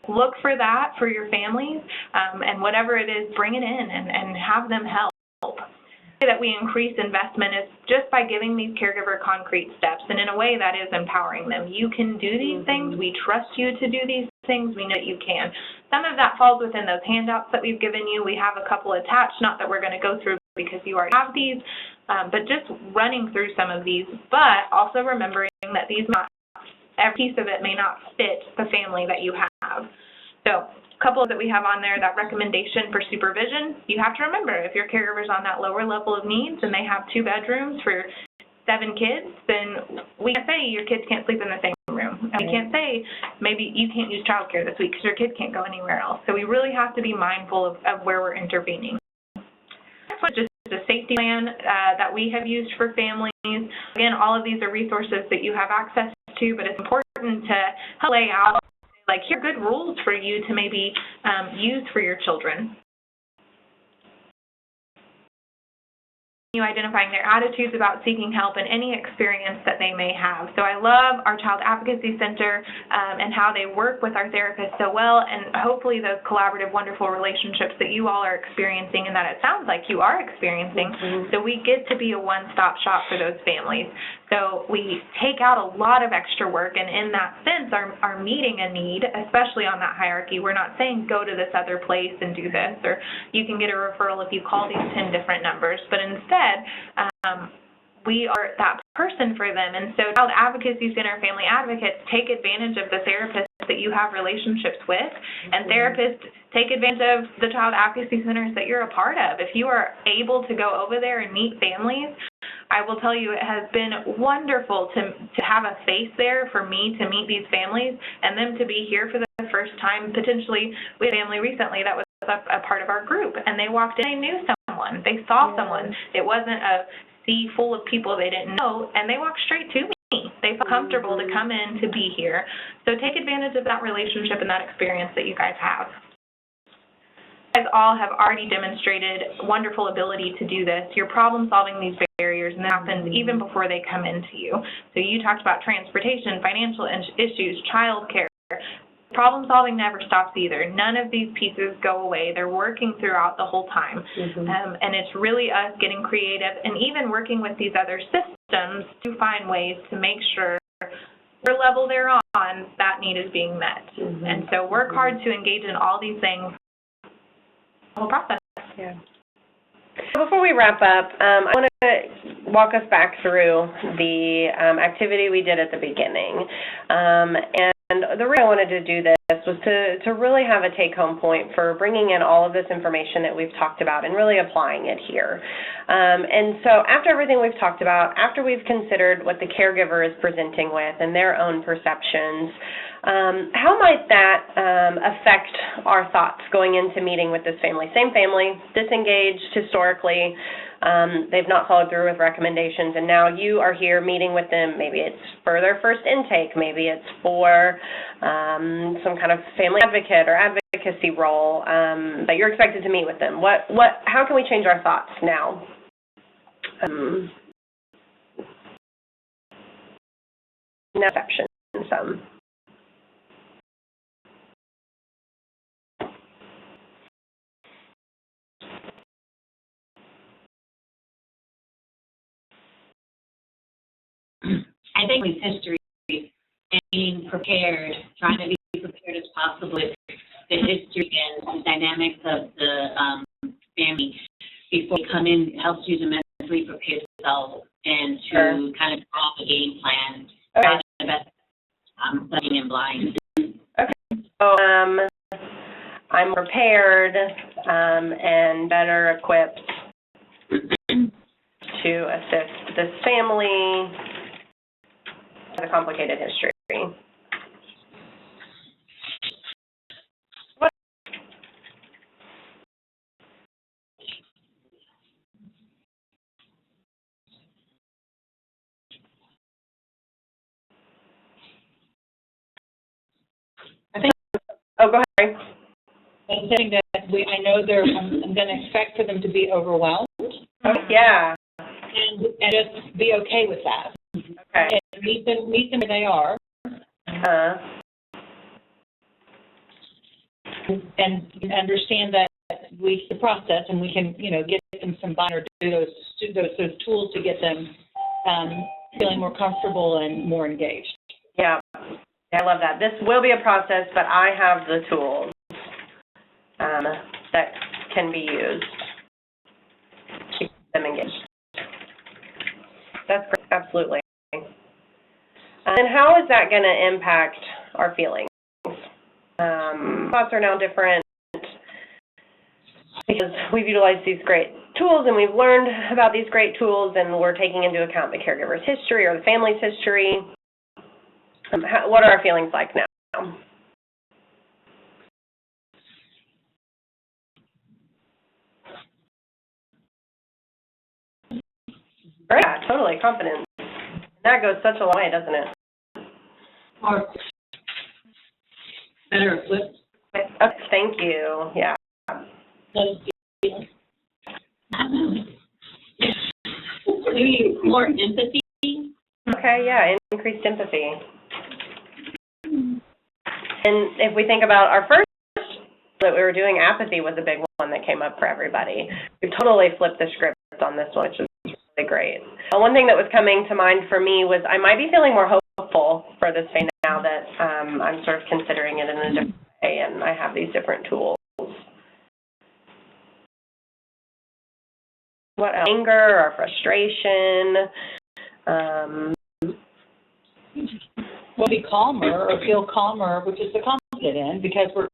Look for that for your families, and whatever it is, bring it in and have them help. The way that we increase investment is just by giving these caregiver concrete steps, and in a way that is empowering them. You can do these things. We trust you to do these things. We know that you can. Some of that falls within those handouts that we've given you. We have a couple attached, not that we're going to go through because you already have these, but just running through some of these, but also remembering that every piece of it may not fit the family that you have. So a couple that we have on there, that recommendation for supervision, you have to remember if your caregiver's on that lower level of needs and they have 2 bedrooms for 7 kids, then we can't say your kids can't sleep in the same room. And we can't say maybe you can't use childcare this week because your kid can't go anywhere else. So we really have to be mindful of where we're intervening. Next one is just a safety plan that we have used for families. Again, all of these are resources that you have access to, but it's important to lay out, like, here are good rules for you to maybe use for your children. You identifying their attitudes about seeking help and any experience that they may have. So I love our Child Advocacy Center and how they work with our therapists so well, and hopefully those collaborative, wonderful relationships that you all are experiencing and that it sounds like you are experiencing. So we get to be a one-stop shop for those families. So we take out a lot of extra work, and in that sense are meeting a need, especially on that hierarchy. We're not saying go to this other place and do this, or you can get a referral if you call these 10 different numbers, but instead we are that person for them. And so Child Advocacy Center family advocates take advantage of the therapists that you have relationships with, and therapists take advantage of the Child Advocacy Centers that you're a part of. If you are able to go over there and meet families, I will tell you it has been wonderful to have a face there for me to meet these families and them to be here for the first time. Potentially, we had a family recently that was a part of our group, and they walked in, they knew someone, they saw someone. It wasn't a sea full of people they didn't know, and they walked straight to me. They felt comfortable to come in to be here. So take advantage of that relationship and that experience that you guys have. You guys all have already demonstrated wonderful ability to do this. You're problem solving these barriers, and that happens even before they come into you. So you talked about transportation, financial issues, child care. Problem solving never stops either. None of these pieces go away. They're working throughout the whole time. And it's really us getting creative and even working with these other systems to find ways to make sure whatever level they're on, that need is being met. And so work hard to engage in all these things. The whole process. Yeah. So before we wrap up, I want to walk us back through the activity we did at the beginning. And the reason I wanted to do this was to really have a take-home point for bringing in all of this information that we've talked about and really applying it here. And so after everything we've talked about, after we've considered what the caregiver is presenting with and their own perceptions, how might that affect our thoughts going into meeting with this family? Same family, disengaged historically. They've not followed through with recommendations, and now you are here meeting with them. Maybe it's for their first intake. Maybe it's for some kind of family advocate or advocacy role that you're expected to meet with them. How can we change our thoughts now? No exception. I think with history and being prepared, trying to be prepared as possible with the history and the dynamics of the family before you come in helps you to mentally prepare yourself and to kind of draw a game plan. Okay. The best studying in blind. Okay. So I'm prepared and better equipped to assist this family with a complicated history. saying that I know I'm going to expect for them to be overwhelmed. Yeah. And just be okay with that. Okay. And meet them where they are. And understand that we the process, and we can, get them some buy or do those tools to get them feeling more comfortable and more engaged. Yeah, I love that. This will be a process, but I have the tools that can be used to keep them engaged. That's great. Absolutely. And how is that going to impact our feelings? Thoughts are now different because we've utilized these great tools and we've learned about these great tools, and we're taking into account the caregiver's history or the family's history. What are our feelings like now? Great. Yeah, totally. Confidence. That goes such a long way, doesn't it? Or better equipped. Okay, thank you. Yeah. Maybe more empathy. Okay, yeah, increased empathy. And if we think about our first that we were doing, apathy was a big one that came up for everybody. We've totally flipped the script on this one, which is really great. One thing that was coming to mind for me was I might be feeling more hopeful for this phase now that I'm sort of considering it in a different way, and I have these different tools. What else? Anger or frustration. We'll be calmer or feel calmer, which is the confident in, because we're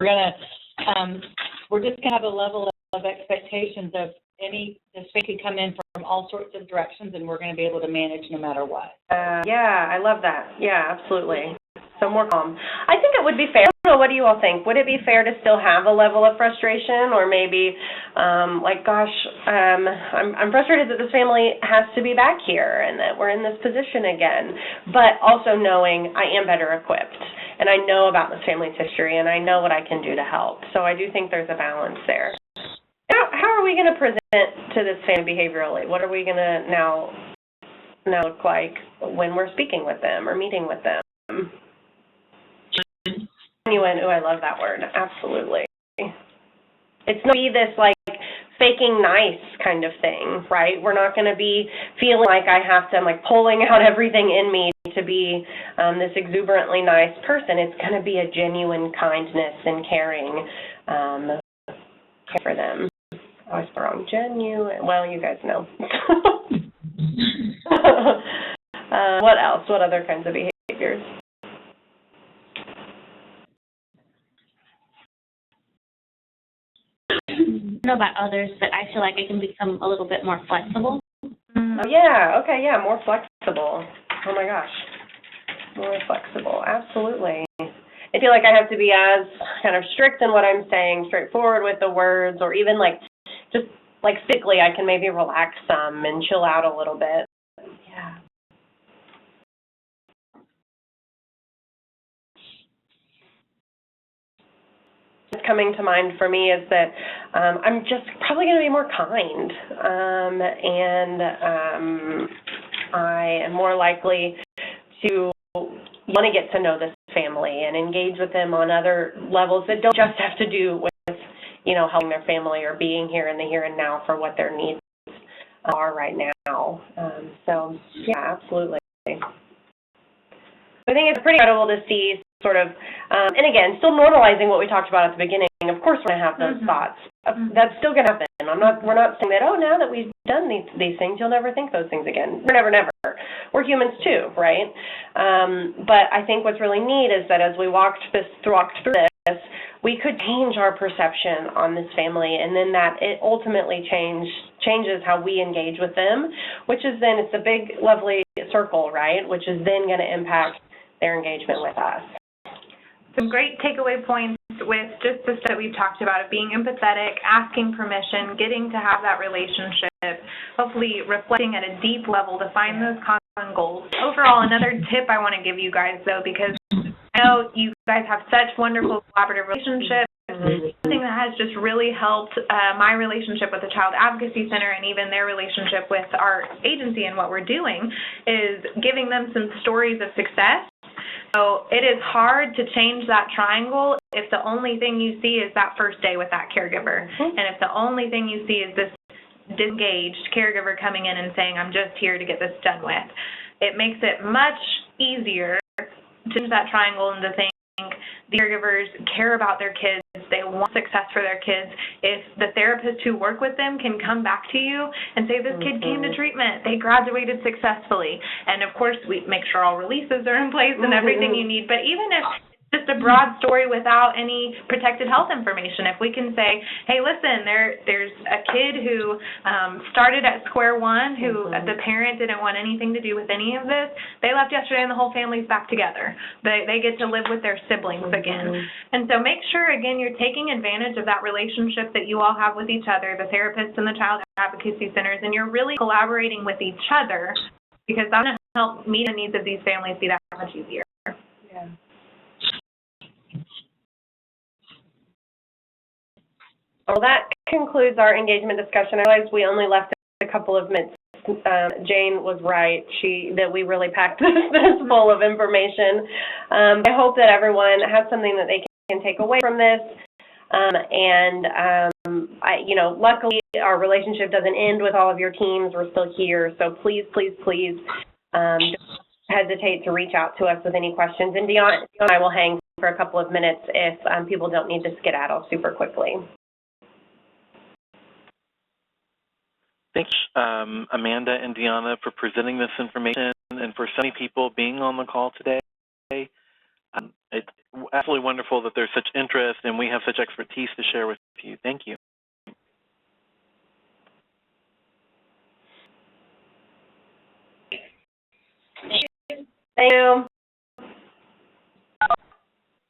just gonna have a level of expectations of this thing could come in from all sorts of directions, and we're gonna be able to manage no matter what. Yeah, I love that. Yeah, absolutely. So more calm. I think it would be fair. I don't know, what do you all think? Would it be fair to still have a level of frustration, or maybe I'm frustrated that this family has to be back here and that we're in this position again, but also knowing I am better equipped and I know about this family's history and I know what I can do to help. So I do think there's a balance there. How are we going to present to this family behaviorally? What are we going to now look like when we're speaking with them or meeting with them? Genuine. Oh, I love that word. Absolutely. It's not be this faking nice kind of thing, right? We're not going to be feeling like I'm pulling out everything in me to be this exuberantly nice person. It's going to be a genuine kindness and caring care for them. I was wrong. Genuine. Well, you guys know. What else? What other kinds of behaviors? I don't know about others, but I feel like I can become a little bit more flexible. Oh, yeah. Okay, yeah, more flexible. Oh, my gosh. More flexible. Absolutely. I feel like I have to be as kind of strict in what I'm saying, straightforward with the words, or even just physically I can maybe relax some and chill out a little bit. Yeah. What's coming to mind for me is that I'm just probably going to be more kind, and I am more likely to want to get to know this family and engage with them on other levels that don't just have to do with, helping their family or being here in the here and now for what their needs are right now. So, yeah, absolutely. I think it's pretty incredible to see sort of, and again, still normalizing what we talked about at the beginning. Of course, we're going to have those thoughts. That's still going to happen. We're not saying that, now that we've done these things, you'll never think those things again. Never. We're humans too, right? But I think what's really neat is that as we walked through this, we could change our perception on this family, and then that it ultimately changes how we engage with them, which is then, it's a big, lovely circle, right? Which is then going to impact their engagement with us. Some great takeaway points with just the stuff that we've talked about of being empathetic, asking permission, getting to have that relationship, hopefully reflecting at a deep level to find those common goals. Overall, another tip I want to give you guys, though, because I know you guys have such wonderful collaborative relationships, Something that has just really helped my relationship with the Child Advocacy Center and even their relationship with our agency and what we're doing is giving them some stories of success. So it is hard to change that triangle if the only thing you see is that first day with that caregiver. And if the only thing you see is this disengaged caregiver coming in and saying, I'm just here to get this done with. It makes it much easier to change that triangle and to think the caregivers care about their kids, they want success for their kids. If the therapists who work with them can come back to you and say, this kid came to treatment, they graduated successfully. And of course, we make sure all releases are in place and everything you need. But even if it's just a broad story without any protected health information, if we can say, hey, listen, there's a kid who started at square one, who the parent didn't want anything to do with any of this. They left yesterday and the whole family's back together. They get to live with their siblings again. And so make sure, again, you're taking advantage of that relationship that you all have with each other, the therapists and the child advocacy centers, and you're really collaborating with each other, because that's going to help meet the needs of these families be that much easier. Yeah. Well, that concludes our engagement discussion. I realize we only left a couple of minutes. Jane was right, that we really packed this full of information. I hope that everyone has something that they can take away from this. Luckily, our relationship doesn't end with all of your teams. We're still here. So please, please, please don't hesitate to reach out to us with any questions. And Dionna and I will hang for a couple of minutes if people don't need to skedaddle super quickly. Thanks, Amanda and Dionna, for presenting this information and for so many people being on the call today. It's absolutely wonderful that there's such interest and we have such expertise to share with you. Thank you.